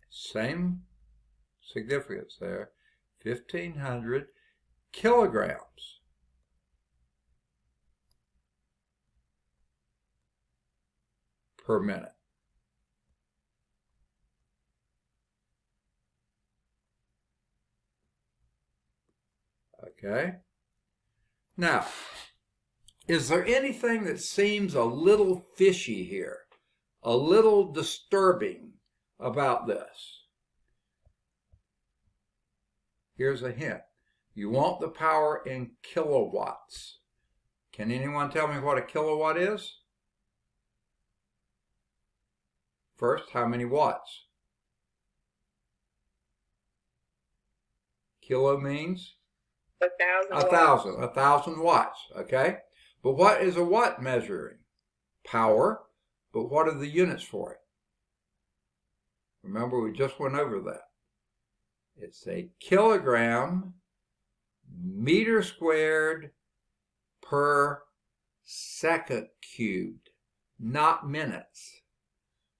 Same significance there. 1,500 kilograms per minute. Okay. Now, is there anything that seems a little fishy here, a little disturbing about this? Here's a hint. You want the power in kilowatts. Can anyone tell me what a kilowatt is? First, how many watts? Kilo means
1,000 watts.
1,000 watts, okay? But what is a watt measuring? Power, but what are the units for it? Remember, we just went over that. It's a kilogram meter squared per second cubed, not minutes.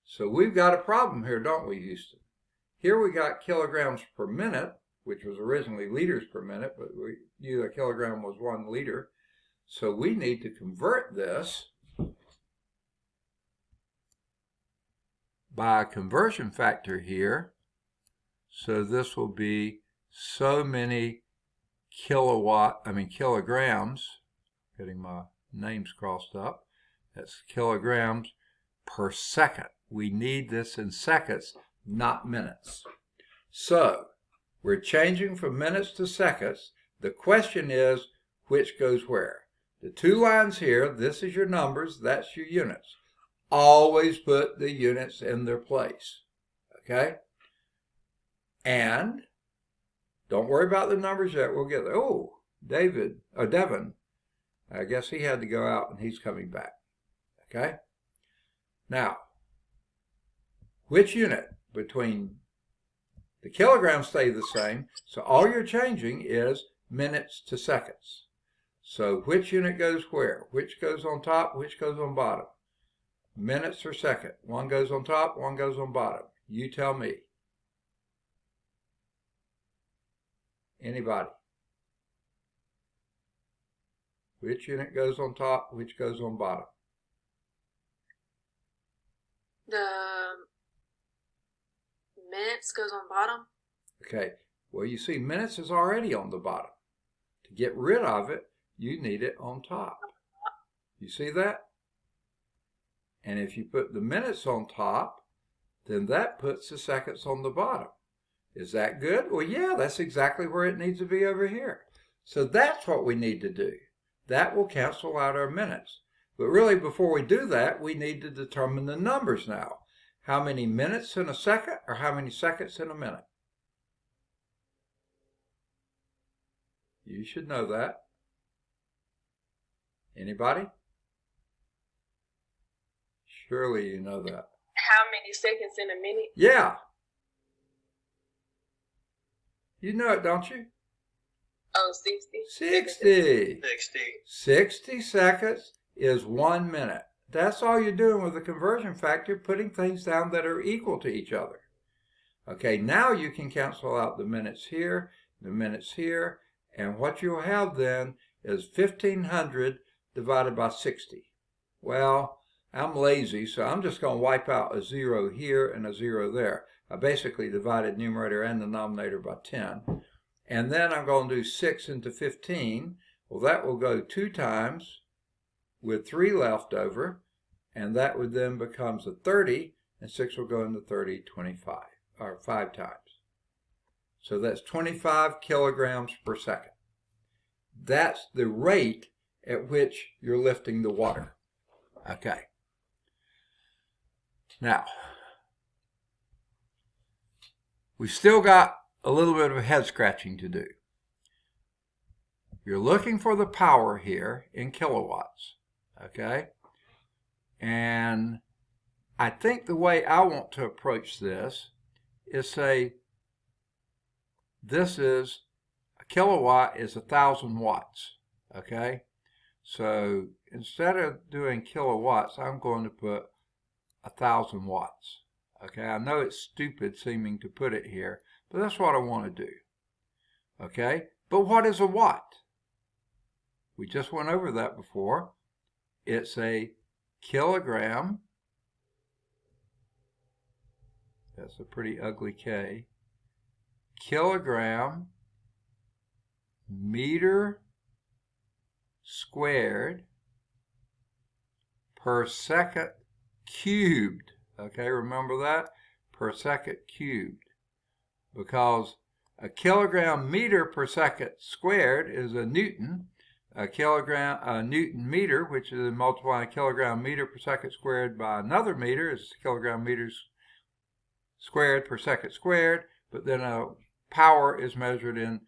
So we've got a problem here, don't we, Houston? Here we got kilograms per minute, which was originally liters per minute, but we knew a kilogram was 1 liter. So we need to convert this by a conversion factor here. So this will be so many kilograms, getting my names crossed up, that's kilograms per second. We need this in seconds, not minutes. So we're changing from minutes to seconds. The question is, which goes where? The 2 lines here, this is your numbers, that's your units. Always put the units in their place, okay? And don't worry about the numbers yet. We'll get there. Oh, Devin, I guess he had to go out and he's coming back, okay? Now, which unit between the kilograms stay the same, so all you're changing is minutes to seconds. So which unit goes where? Which goes on top, which goes on bottom? Minutes or second? One goes on top, one goes on bottom. You tell me. Anybody? Which unit goes on top, which goes on bottom?
The minutes goes on bottom.
Okay, well you see minutes is already on the bottom. To get rid of it, you need it on top. You see that? And if you put the minutes on top, then that puts the seconds on the bottom. Is that good? Well, yeah, that's exactly where it needs to be over here. So that's what we need to do. That will cancel out our minutes. But really, before we do that, we need to determine the numbers now. How many minutes in a second or how many seconds in a minute? You should know that. Anybody? Surely you know that.
How many seconds in a minute?
Yeah. You know it, don't you?
Oh, 60.
60. 60 seconds is 1 minute. That's all you're doing with the conversion factor, putting things down that are equal to each other. Okay, now you can cancel out the minutes here, and what you'll have then is 1,500 divided by 60. Well, I'm lazy, so I'm just going to wipe out a 0 here and a 0 there. I basically divided numerator and denominator by 10. And then I'm going to do 6 into 15. Well, that will go 2 times with 3 left over, and that would then becomes a 30, and 6 will go into 30, 25, or 5 times. So that's 25 kilograms per second. That's the rate at which you're lifting the water. Okay. Now, we've still got a little bit of head scratching to do. You're looking for the power here in kilowatts, okay? And I think the way I want to approach this is say, this is, a kilowatt is 1,000 watts, okay? So instead of doing kilowatts, I'm going to put 1,000 watts. Okay, I know it's stupid seeming to put it here, but that's what I want to do. Okay, but what is a watt? We just went over that before. It's a kilogram. That's a pretty ugly K. Kilogram meter squared per second cubed. Okay, remember that? Per second cubed. Because a kilogram meter per second squared is a Newton. a Newton meter, which is multiplying kilogram meter per second squared by another meter, is kilogram meters squared per second squared, but then power is measured in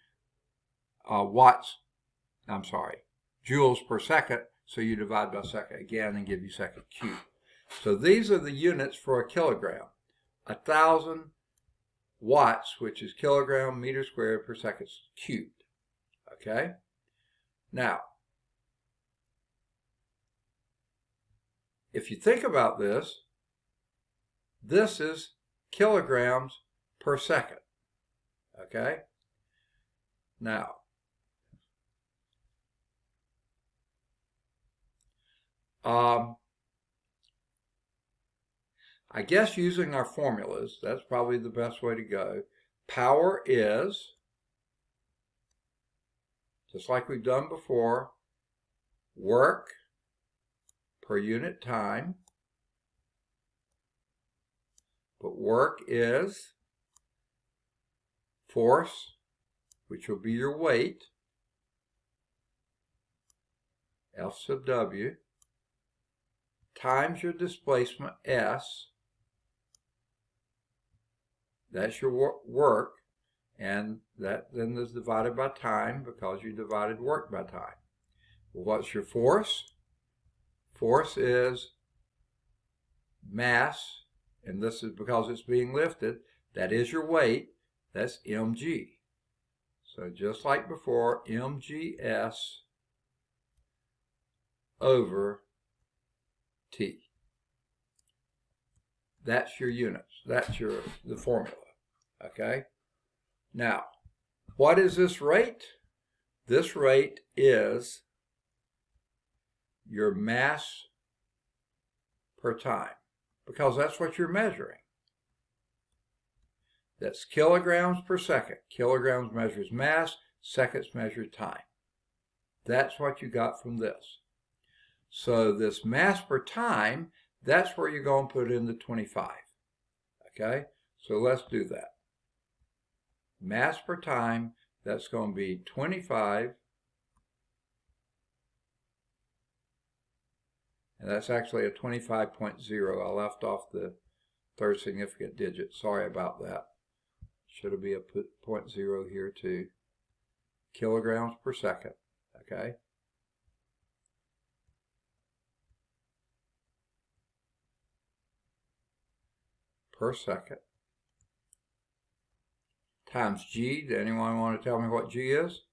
joules per second, so you divide by second again and give you second cubed. So these are the units for a kilogram. 1,000 watts, which is kilogram meter squared per second cubed. Okay? Now, if you think about this, this is kilograms per second. Okay? Now, I guess using our formulas, that's probably the best way to go. Power is, just like we've done before, work per unit time. But work is force, which will be your weight, F sub W, times your displacement, S. That's your work, and that then is divided by time because you divided work by time. Well, what's your force? Force is mass, and this is because it's being lifted. That is your weight. That's mg. So just like before, mgs over T. That's your units. That's the formula. Okay? Now, what is this rate? This rate is your mass per time, because that's what you're measuring. That's kilograms per second. Kilograms measures mass, seconds measure time. That's what you got from this. So this mass per time, that's where you're going to put in the 25. Okay? So let's do that. Mass per time, that's going to be 25. And that's actually a 25.0. I left off the third significant digit. Sorry about that. Should have been a 0.0 here too. Kilograms per second. Okay? Per second. Times G. Does anyone want to tell me what G is?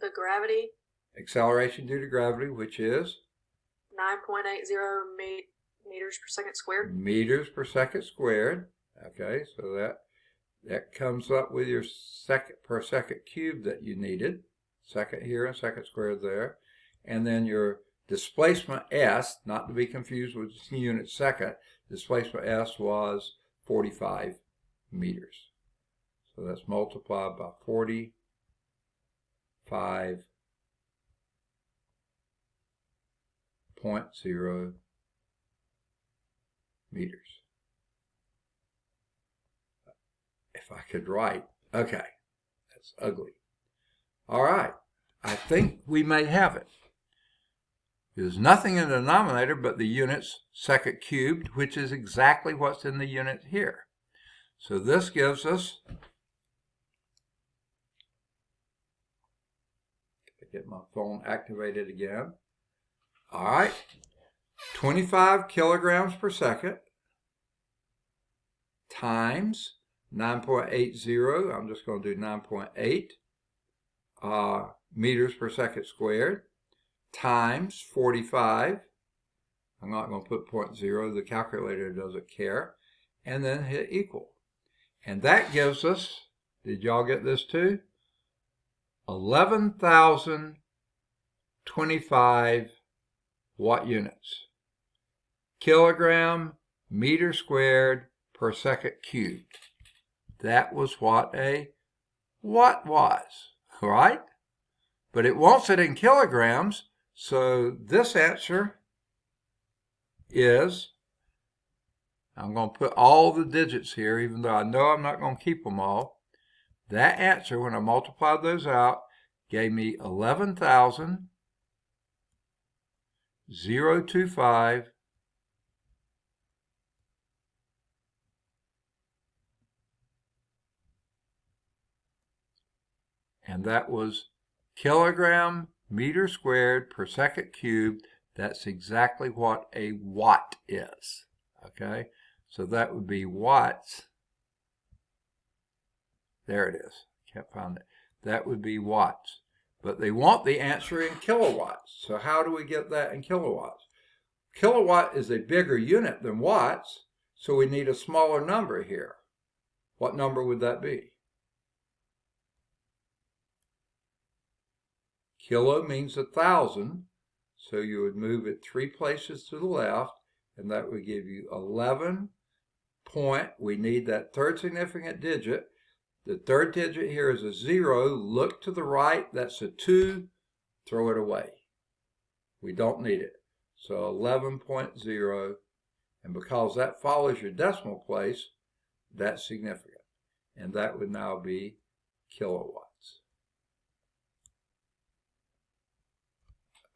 The gravity.
Acceleration due to gravity, which is?
9.80 meters per second squared.
Meters per second squared. Okay, so that comes up with your second per second cubed that you needed. Second here and second squared there. And then your displacement S, not to be confused with unit second, displacement S was 45 meters. So that's multiplied by 45 0.0 meters. If I could write. Okay, that's ugly. All right, I think we may have it. There's nothing in the denominator but the units second cubed, which is exactly what's in the unit here. So this gives us, get my phone activated again. All right, 25 kilograms per second times 9.80. I'm just going to do 9.8 meters per second squared times 45. I'm not going to put 0.0. The calculator doesn't care. And then hit equal. And that gives us, did y'all get this too? 11,025 watt units. Kilogram meter squared per second cubed. That was what a watt was, right? But it wants it in kilograms, so this answer is, I'm going to put all the digits here, even though I know I'm not going to keep them all. That answer, when I multiplied those out, gave me 11,025 and that was kilogram meter squared per second cubed. That's exactly what a watt is. Okay, so that would be watts. There it is. Can't find it. That would be watts. But they want the answer in kilowatts. So how do we get that in kilowatts? Kilowatt is a bigger unit than watts, so we need a smaller number here. What number would that be? Kilo means 1,000, so you would move it 3 places to the left, and that would give you 11 point. We need that third significant digit. The third digit here is a 0. Look to the right. That's a 2. Throw it away. We don't need it. So 11.0. And because that follows your decimal place, that's significant. And that would now be kilowatts.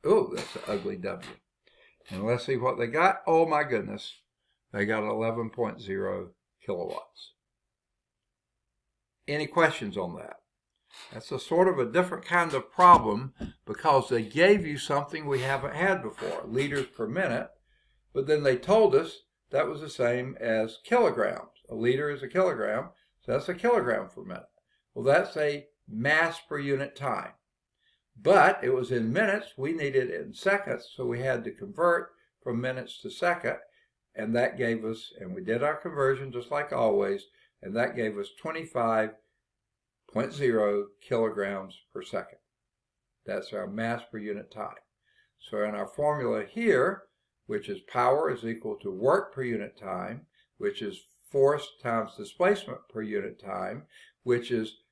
Oh, that's an ugly W. And let's see what they got. Oh my goodness. They got 11.0 kilowatts. Any questions on that? That's a sort of a different kind of problem because they gave you something we haven't had before, liters per minute, but then they told us that was the same as kilograms. A liter is a kilogram, so that's a kilogram per minute. Well, that's a mass per unit time. But it was in minutes. We needed it in seconds, so we had to convert from minutes to second, and that gave us, and we did our conversion just like always, and that gave us 25.0 kilograms per second. That's our mass per unit time. So in our formula here, which is power is equal to work per unit time, which is force times displacement per unit time, which is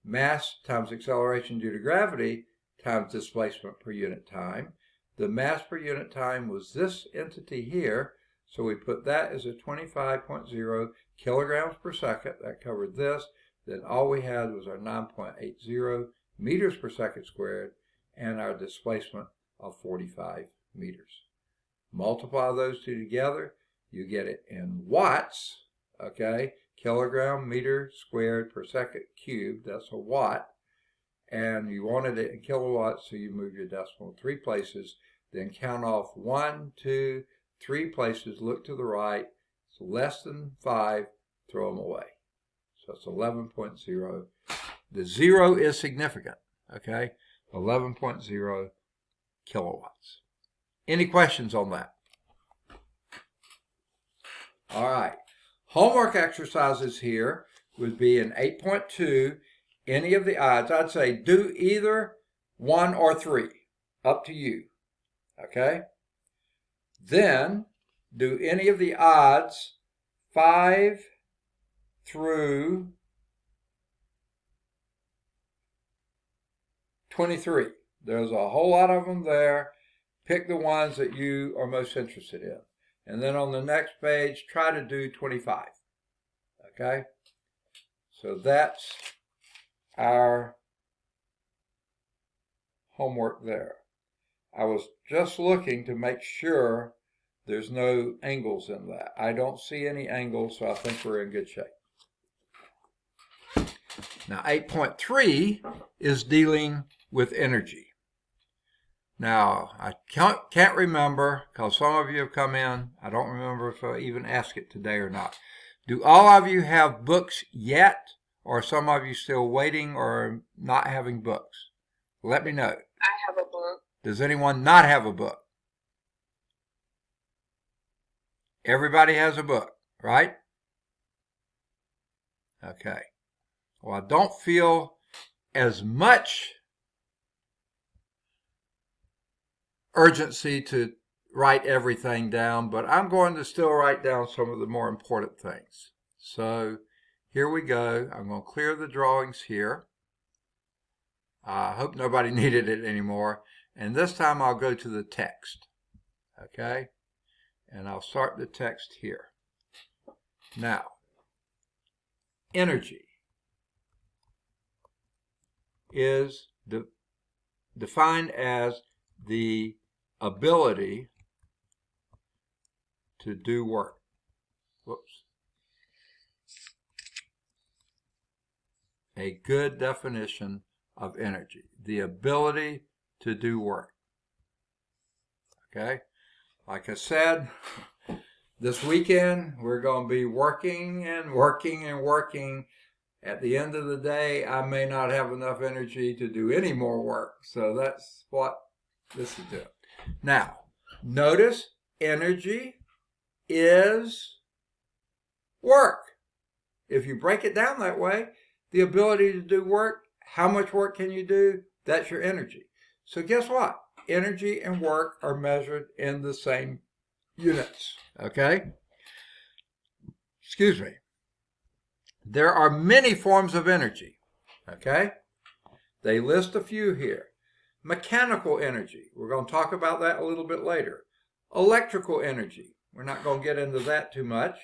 mass times acceleration due to gravity times displacement per unit time. The mass per unit time was this entity here, so we put that as a 25.0 kilograms per second. That covered this. Then all we had was our 9.80 meters per second squared and our displacement of 45 meters. Multiply those two together, you get it in watts, okay? Kilogram meter squared per second cubed, that's a watt. And you wanted it in kilowatts, so you move your decimal 3 places, then count off 1, 2, 3 places, look to the right. It's less than 5, throw them away. So it's 11.0. The 0 is significant, okay? 11.0 kilowatts. Any questions on that? All right. Homework exercises here would be in 8.2, any of the odds. I'd say do either 1 or 3. Up to you, okay? Then do any of the odds 5 through 23. There's a whole lot of them there. Pick the ones that you are most interested in. And then on the next page, try to do 25. Okay? So that's our homework there. I was just looking to make sure there's no angles in that. I don't see any angles, so I think we're in good shape. Now, 8.3 is dealing with energy. Now, I can't remember, because some of you have come in. I don't remember if I even asked it today or not. Do all of you have books yet, or some of you still waiting or not having books? Let me know.
I have a book.
Does anyone not have a book? Everybody has a book, right? Okay. Well, I don't feel as much urgency to write everything down, but I'm going to still write down some of the more important things. So here we go. I'm going to clear the drawings here. I hope nobody needed it anymore. And this time I'll go to the text. Okay? And I'll start the text here. Now, energy is defined as the ability to do work. Whoops. A good definition of energy, the ability to do work. Okay? Like I said, this weekend we're going to be working and working and working. At the end of the day, I may not have enough energy to do any more work. So that's what this is doing. Now, notice energy is work. If you break it down that way, the ability to do work, how much work can you do? That's your energy. So guess what? Energy and work are measured in the same units. Okay? Excuse me. There are many forms of energy. Okay? They list a few here. Mechanical energy. We're going to talk about that a little bit later. Electrical energy. We're not going to get into that too much.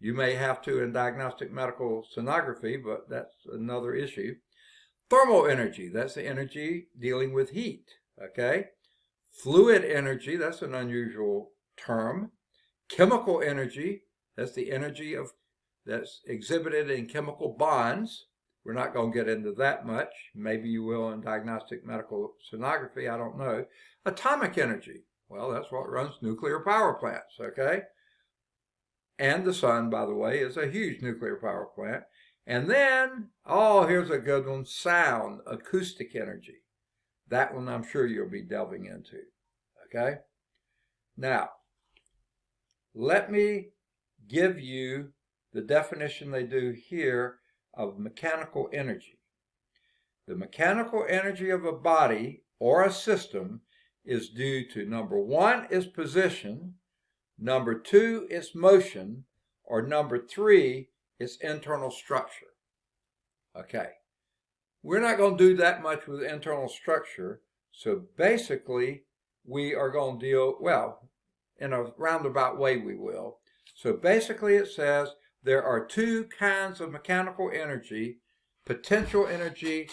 You may have to in diagnostic medical sonography, but that's another issue. Thermal energy, that's the energy dealing with heat, okay? Fluid energy, that's an unusual term. Chemical energy, that's the energy that's exhibited in chemical bonds. We're not going to get into that much. Maybe you will in diagnostic medical sonography, I don't know. Atomic energy, well, that's what runs nuclear power plants, okay? And the sun, by the way, is a huge nuclear power plant. And then, oh, here's a good one, sound, acoustic energy. That one I'm sure you'll be delving into, okay? Now, let me give you the definition they do here of mechanical energy. The mechanical energy of a body or a system is due to, number one, its position, number two, its motion, or number three, its internal structure. Okay, we're not going to do that much with internal structure, so basically we are going to deal, well, in a roundabout way we will. So basically it says there are two kinds of mechanical energy, potential energy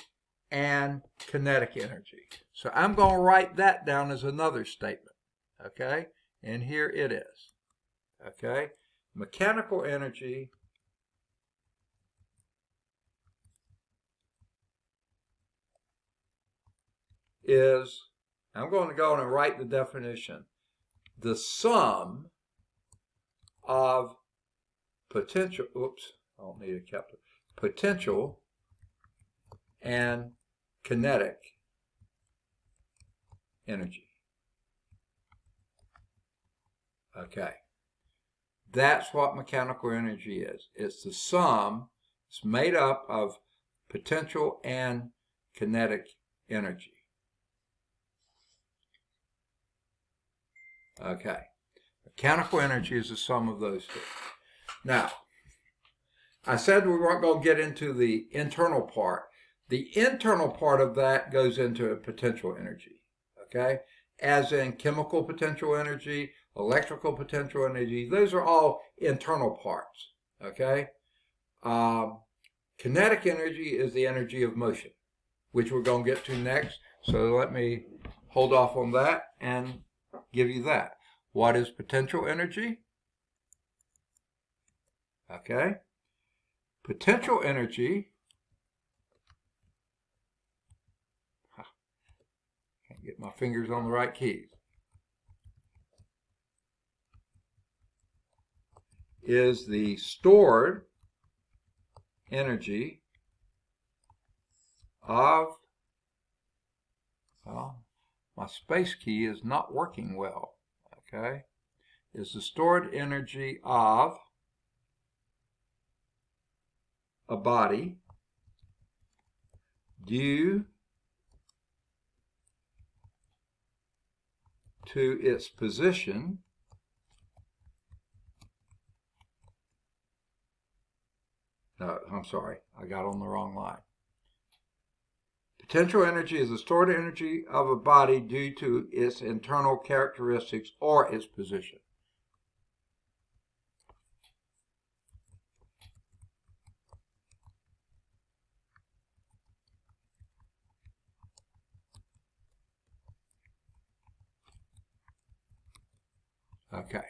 and kinetic energy. So I'm going to write that down as another statement, okay? And here it is, okay? Mechanical energy is, I'm going to go on and write the definition, the sum of potential, oops, I don't need a capital, potential and kinetic energy. Okay, that's what mechanical energy is. It's the sum, it's made up of potential and kinetic energy. Okay, mechanical energy is the sum of those two. Now, I said we weren't going to get into the internal part. The internal part of that goes into potential energy, okay? As in chemical potential energy, electrical potential energy, those are all internal parts, okay? Kinetic energy is the energy of motion, which we're going to get to next. So let me hold off on that and give you that. What is potential energy? Okay. Potential energy, can't get my fingers on the right keys, is the stored energy of, well, my space key is not working well, okay, is the stored energy of a body due to its position no, I'm sorry, I got on the wrong line. Potential energy is the stored energy of a body due to its internal characteristics or its position. Okay.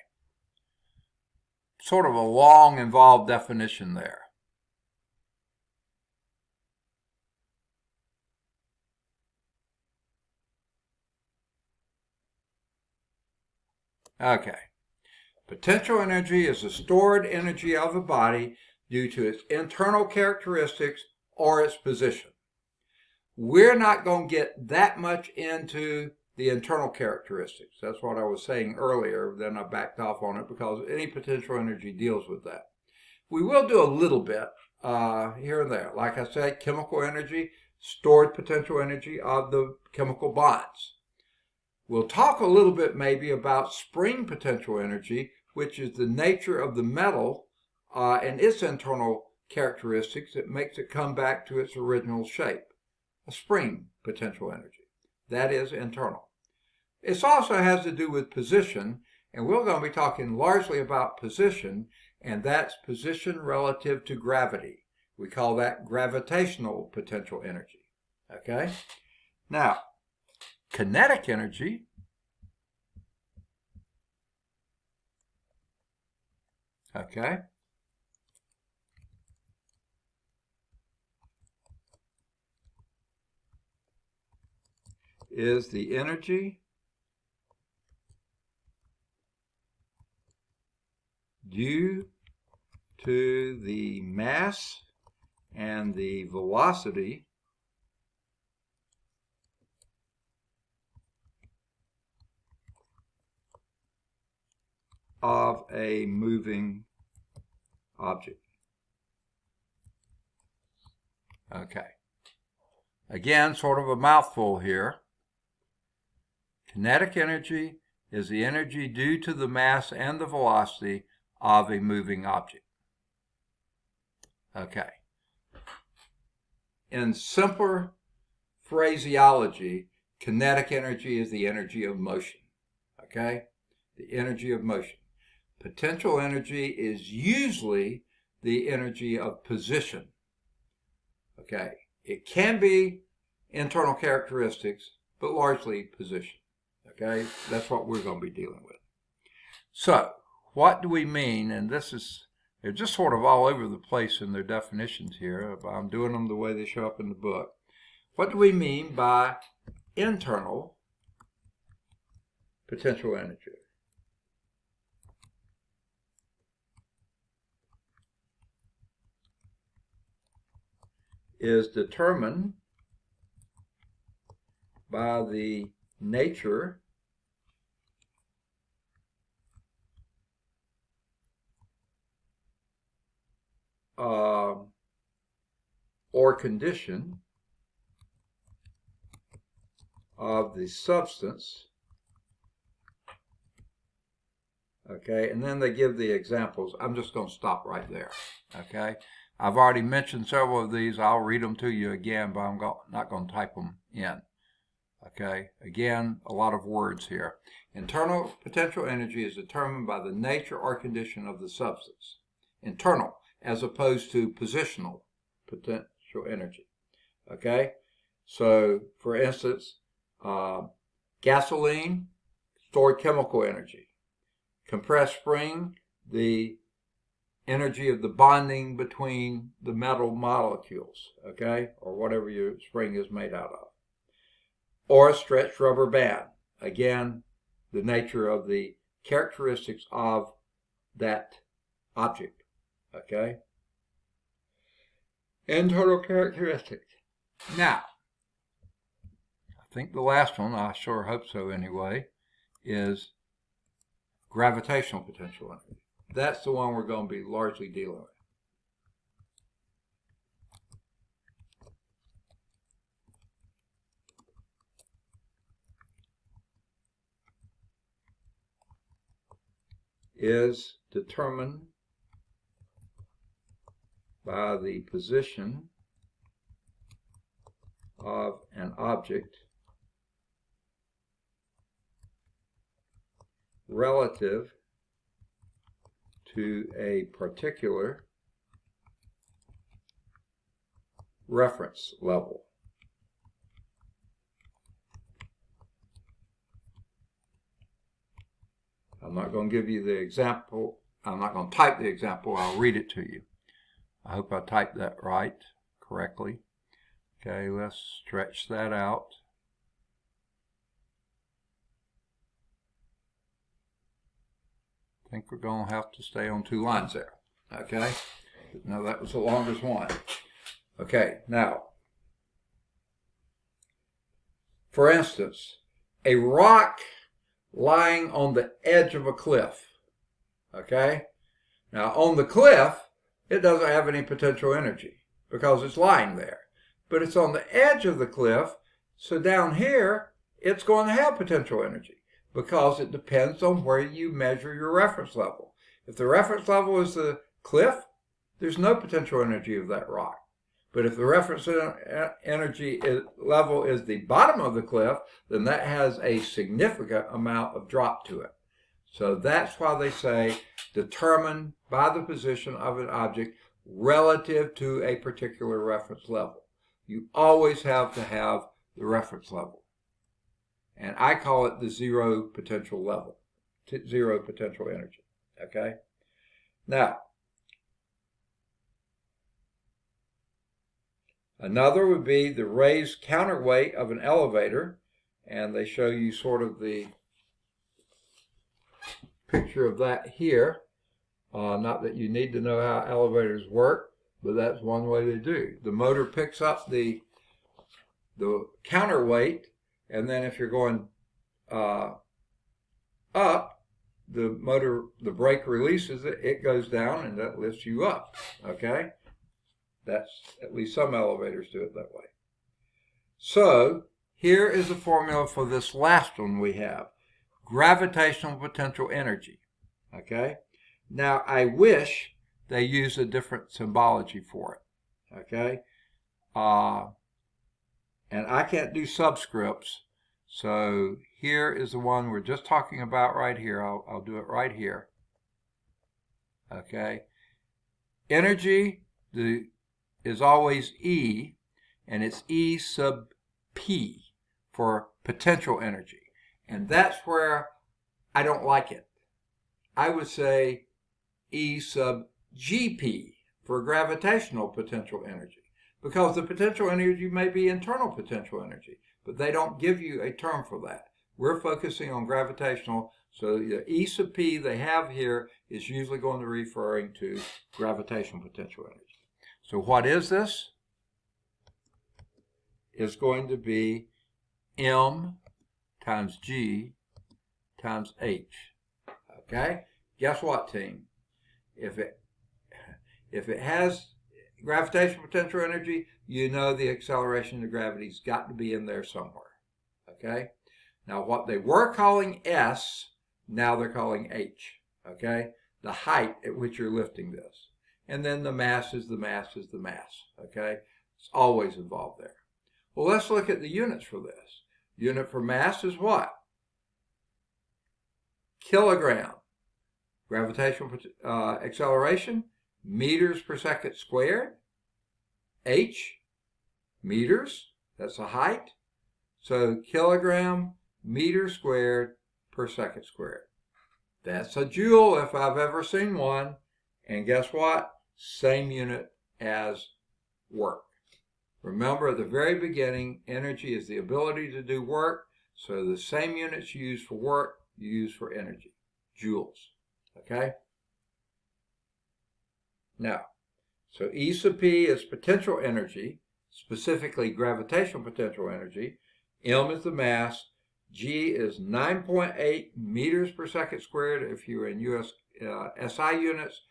Sort of a long, involved definition there. Okay. Potential energy is the stored energy of a body due to its internal characteristics or its position. We're not going to get that much into the internal characteristics. That's what I was saying earlier. Then I backed off on it because any potential energy deals with that. We will do a little bit here and there. Like I said, chemical energy, stored potential energy of the chemical bonds. We'll talk a little bit maybe about spring potential energy, which is the nature of the metal and its internal characteristics that makes it come back to its original shape. A spring potential energy. That is internal. It also has to do with position, and we're going to be talking largely about position, and that's position relative to gravity. We call that gravitational potential energy. Okay? Now, kinetic energy is the energy due to the mass and the velocity of a moving object. Okay. Again, sort of a mouthful here. Kinetic energy is the energy due to the mass and the velocity of a moving object. Okay. In simpler phraseology, kinetic energy is the energy of motion. Okay? The energy of motion. Potential energy is usually the energy of position. Okay? It can be internal characteristics, but largely position. Okay? That's what we're going to be dealing with. So, what do we mean? And they're just sort of all over the place in their definitions here. I'm doing them the way they show up in the book. What do we mean by internal potential energy? Is determined by the nature or condition of the substance. Okay, and then they give the examples. I'm just going to stop right there. Okay, I've already mentioned several of these. I'll read them to you again, but I'm not going to type them in. Okay, again, a lot of words here. Internal potential energy is determined by the nature or condition of the substance. Internal, as opposed to positional potential energy. Okay, so for instance, gasoline, stored chemical energy. Compressed spring, the energy of the bonding between the metal molecules, okay, or whatever your spring is made out of. Or a stretched rubber band, again, the nature of the characteristics of that object, okay. Internal characteristics. Now, I think the last one, I sure hope so anyway, is gravitational potential energy. That's the one we're going to be largely dealing with. Is determined by the position of an object relative to a particular reference level. I'm not going to give you the example. I'm not going to type the example. I'll read it to you. I hope I typed that right, correctly. Okay, let's stretch that out. I think we're going to have to stay on 2 lines there. Okay, now that was the longest one. Okay, now, for instance, a rock lying on the edge of a cliff. Okay, now on the cliff, it doesn't have any potential energy because it's lying there. But it's on the edge of the cliff, so down here, it's going to have potential energy because it depends on where you measure your reference level. If the reference level is the cliff, there's no potential energy of that rock. But if the reference energy level is the bottom of the cliff, then that has a significant amount of drop to it. So that's why they say determined by the position of an object relative to a particular reference level. You always have to have the reference level. And I call it the zero potential level, zero potential energy. Okay? Now, another would be the raised counterweight of an elevator. And they show you sort of the picture of that here. Not that you need to know how elevators work, but that's one way they do. The motor picks up the counterweight, and then if you're going up, the brake releases it, it goes down, and that lifts you up. Okay? That's, at least some elevators do it that way. So, here is the formula for this last one we have. Gravitational potential energy. Okay? Now, I wish they used a different symbology for it. Okay? And I can't do subscripts, so here is the one we're just talking about right here. I'll do it right here. Okay? Energy is always E, and it's E sub P for potential energy. And that's where I don't like it. I would say E sub GP for gravitational potential energy, because the potential energy may be internal potential energy, but they don't give you a term for that. We're focusing on gravitational, so the E sub P they have here is usually going to be referring to gravitational potential energy. So what is this? It's going to be M times G times H. Okay? Guess what, team? If it has gravitational potential energy, you know the acceleration of gravity's got to be in there somewhere. Okay? Now what they were calling S, now they're calling H. Okay? The height at which you're lifting this. And then the mass is the mass is the mass. Okay? It's always involved there. Well, let's look at the units for this. Unit for mass is what? Kilogram. Gravitational acceleration, meters per second squared. H, meters, that's the height. So kilogram, meter squared per second squared. That's a joule if I've ever seen one. And guess what? Same unit as work. Remember at the very beginning, energy is the ability to do work. So the same units you use for work, you use for energy. Joules. Okay? Now, so E sub P is potential energy, specifically gravitational potential energy. M is the mass. G is 9.8 meters per second squared if you're in US SI units,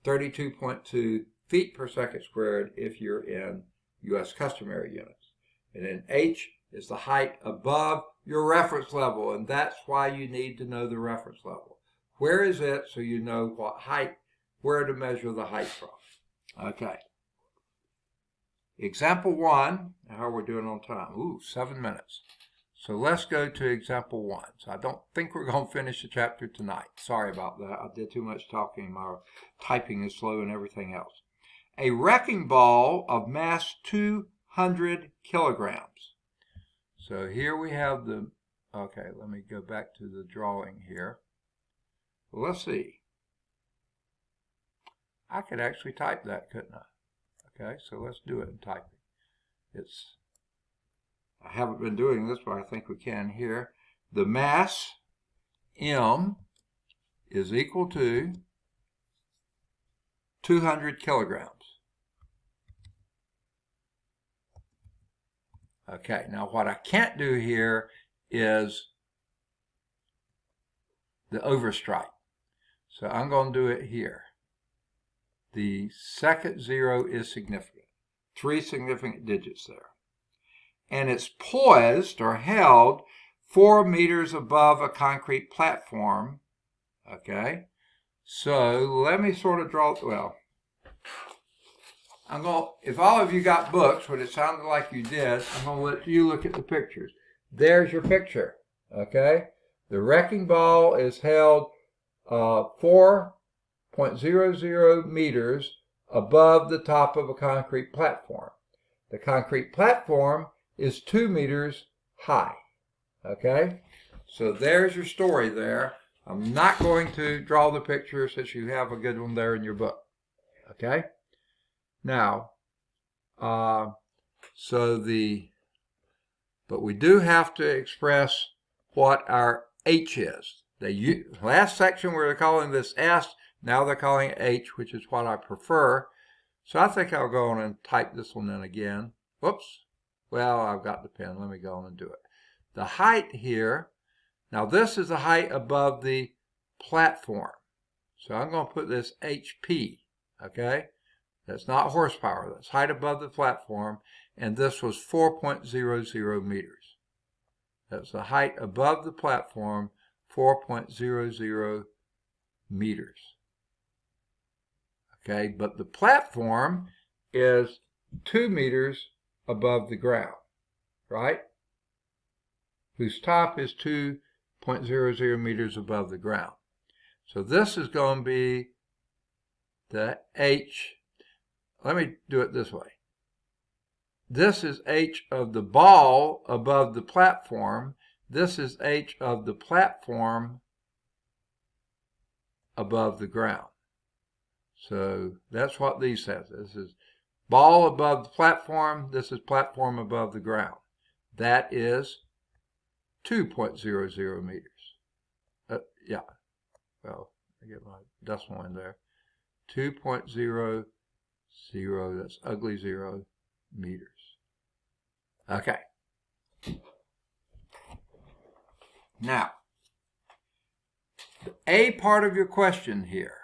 32.2 feet per second squared if you're in US customary units. And then H is the height above your reference level, and that's why you need to know the reference level. Where is it so you know what height, where to measure the height from. Okay. Example 1, how we're doing on time? Ooh, 7 minutes. So let's go to example 1. So I don't think we're going to finish the chapter tonight. Sorry about that. I did too much talking. My typing is slow and everything else. A wrecking ball of mass 200 kilograms. So here we have the, okay, let me go back to the drawing here. Well, let's see. I could actually type that, couldn't I? Okay, so let's do it in typing. I haven't been doing this, but I think we can here. The mass, M, is equal to 200 kilograms. Okay, now what I can't do here is the overstrike. So I'm going to do it here. The second zero is significant. 3 significant digits there. And it's poised or held 4 meters above a concrete platform. Okay, so let me sort of draw, well, if all of you got books, what it sounded like you did, I'm going to let you look at the pictures. There's your picture, okay? The wrecking ball is held 4.00 meters above the top of a concrete platform. The concrete platform is 2 meters high, okay? So there's your story there. I'm not going to draw the picture since you have a good one there in your book, okay? Now, but we do have to express what our H is. Last section we were calling this S, now they're calling it H, which is what I prefer. So I think I'll go on and type this one in again. Whoops. Well, I've got the pen. Let me go on and do it. The height here, now this is the height above the platform. So I'm going to put this HP, okay? That's not horsepower. That's height above the platform. And this was 4.00 meters. That's the height above the platform, 4.00 meters. Okay, but the platform is 2 meters above the ground, right? Whose top is 2.00 meters above the ground. So this is going to be the H. Let me do it this way. This is H of the ball above the platform. This is H of the platform above the ground. So that's what these says. This is ball above the platform. This is platform above the ground. That is 2.00 meters. Yeah. Well, I get my decimal in there. 2.00, that's ugly 0 meters. Okay. Now, the A part of your question here.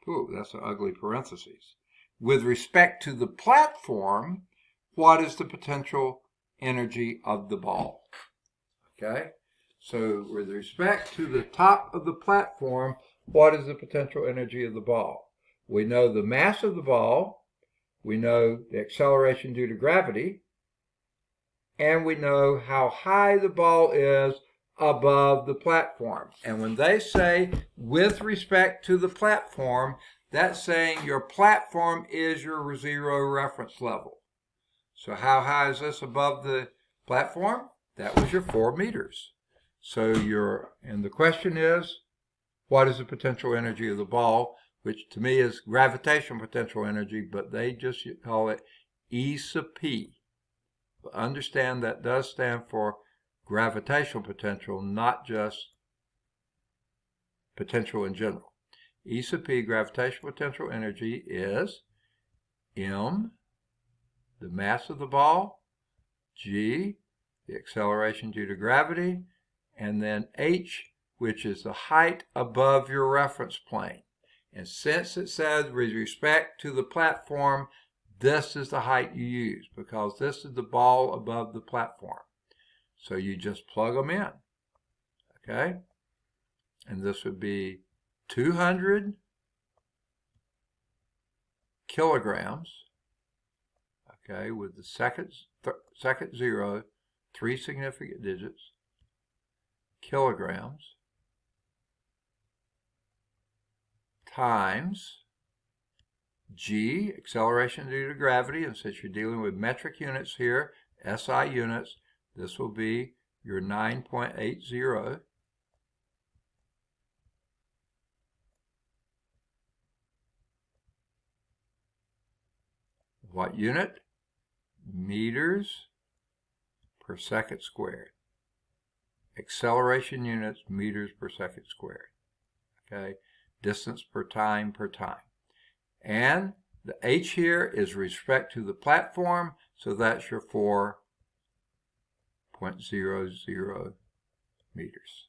Ooh, that's an ugly parenthesis. With respect to the platform, what is the potential energy of the ball? Okay, so with respect to the top of the platform, what is the potential energy of the ball? We know the mass of the ball, we know the acceleration due to gravity, and we know how high the ball is above the platform. And when they say with respect to the platform, that's saying your platform is your 0 reference level. So how high is this above the platform? That was your 4 meters. So and the question is, what is the potential energy of the ball? Which to me is gravitational potential energy, but they just call it E sub P. But understand that does stand for gravitational potential, not just potential in general. E sub P, gravitational potential energy, is M, the mass of the ball, G, the acceleration due to gravity, and then H, which is the height above your reference plane. And since it says with respect to the platform, this is the height you use because this is the ball above the platform. So you just plug them in, okay? And this would be 200 kilograms, okay, with the second 0, 3 significant digits, kilograms, times G, acceleration due to gravity, and since you're dealing with metric units here, SI units, this will be your 9.80. What unit? Meters per second squared. Acceleration units, meters per second squared. Okay, distance per time per time. And the h here is respect to the platform, so that's your 4.00 meters.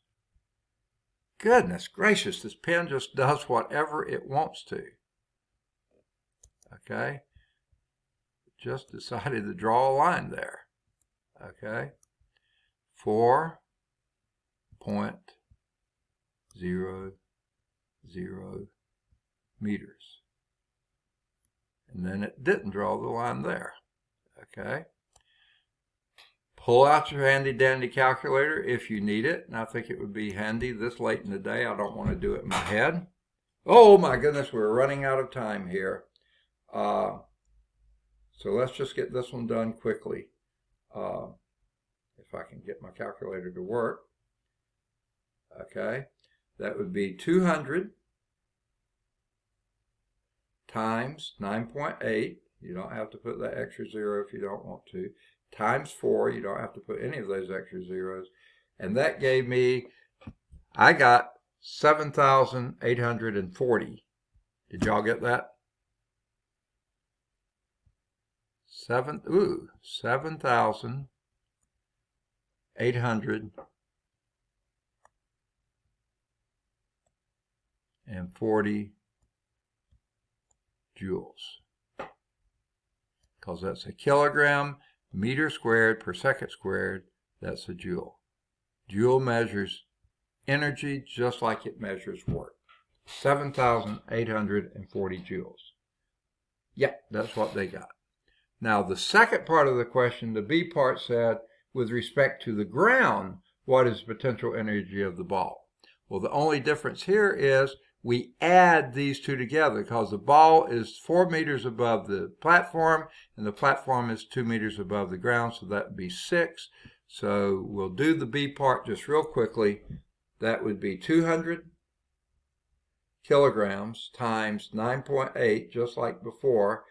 Goodness gracious, this pen just does whatever it wants to. Okay, just decided to draw a line there. Okay, 4.00 meters. And then it didn't draw the line there. Okay. Pull out your handy dandy calculator if you need it. And I think it would be handy this late in the day. I don't want to do it in my head. Oh my goodness, we're running out of time here. So let's just get this one done quickly. If I can get my calculator to work. Okay. That would be 200 times 9.8. You don't have to put that extra zero if you don't want to. Times 4. You don't have to put any of those extra zeros. And that gave me, I got 7,840. Did y'all get that? 7,840 joules. Because that's a kilogram, meter squared per second squared, that's a joule. Joule measures energy just like it measures work. 7,840 joules. Yep, that's what they got. Now the second part of the question, the B part said, with respect to the ground, what is the potential energy of the ball? Well, the only difference here is we add these two together because the ball is 4 meters above the platform and the platform is 2 meters above the ground, so that would be 6. So we'll do the B part just real quickly. That would be 200 kilograms times 9.8, just like before,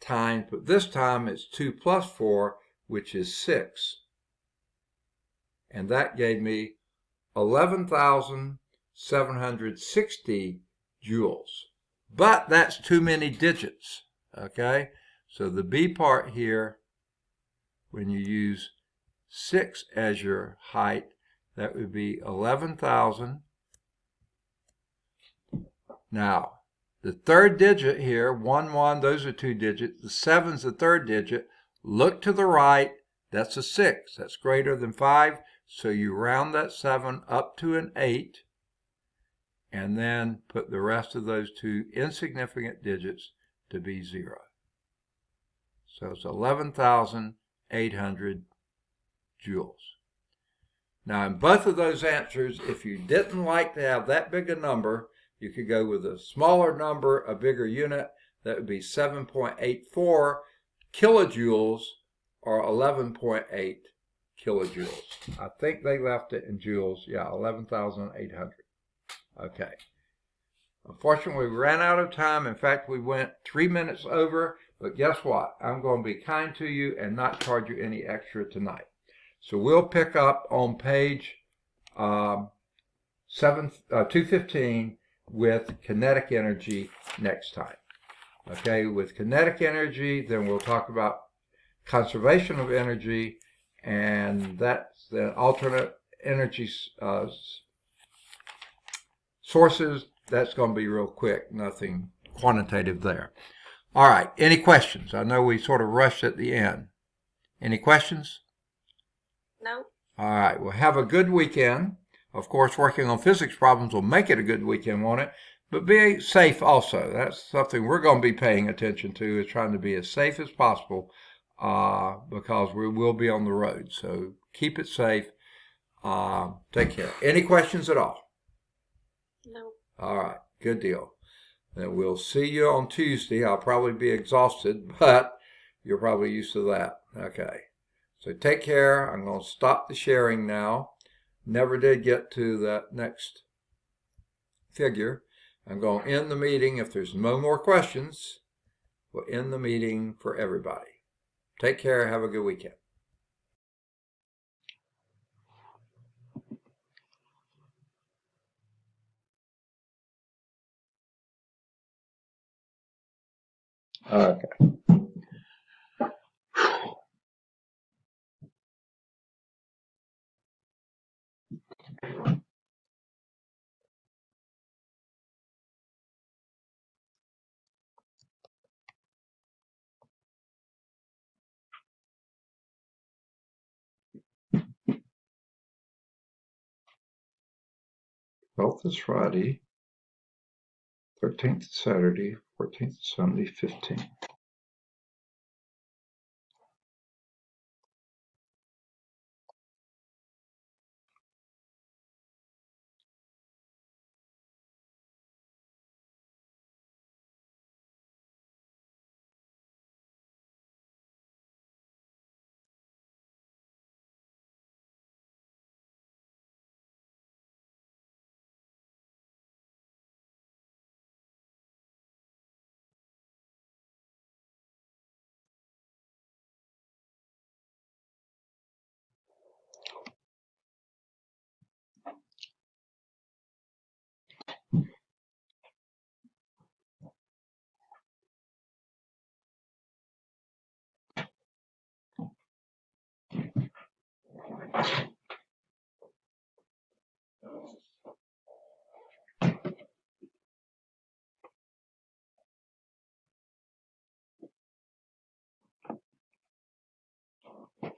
times, but this time it's 2 plus 4, which is 6. And that gave me 11,760 joules. But that's too many digits, okay? So the B part here, when you use 6 as your height, that would be 11,000. Now, the third digit here, 1, 1, those are 2 digits. The 7's the third digit. Look to the right, that's a 6. That's greater than 5. So you round that 7 up to an 8, and then put the rest of those 2 insignificant digits to be 0. So it's 11,800 joules. Now in both of those answers, if you didn't like to have that big a number, you could go with a smaller number, a bigger unit. That would be 7.84 kilojoules or 11.8 kilojoules. I think they left it in joules. Yeah, 11,800. Okay. Unfortunately, we ran out of time. In fact, we went 3 minutes over. But guess what? I'm going to be kind to you and not charge you any extra tonight. So we'll pick up on page 215 with kinetic energy next time. Okay, with kinetic energy, then we'll talk about conservation of energy, and that's the alternate energy sources. That's going to be real quick, nothing quantitative there. All right, any questions? I know we sort of rushed at the end. Any questions?
No.
All right, well, have a good weekend. Of course, working on physics problems will make it a good weekend, won't it? But be safe also. That's something we're going to be paying attention to, is trying to be as safe as possible because we will be on the road. So keep it safe. Take care. Any questions at all?
No.
All right, good deal. Then we'll see you on Tuesday. I'll probably be exhausted, but you're probably used to that. Okay. So take care. I'm going to stop the sharing now. Never did get to that next figure. I'm going to end the meeting. If there's no more questions, we'll end the meeting for everybody. Take care. Have a good weekend. Okay. Twelfth is Friday. 13th is Saturday. 14th is Sunday. 15th.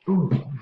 Ooh.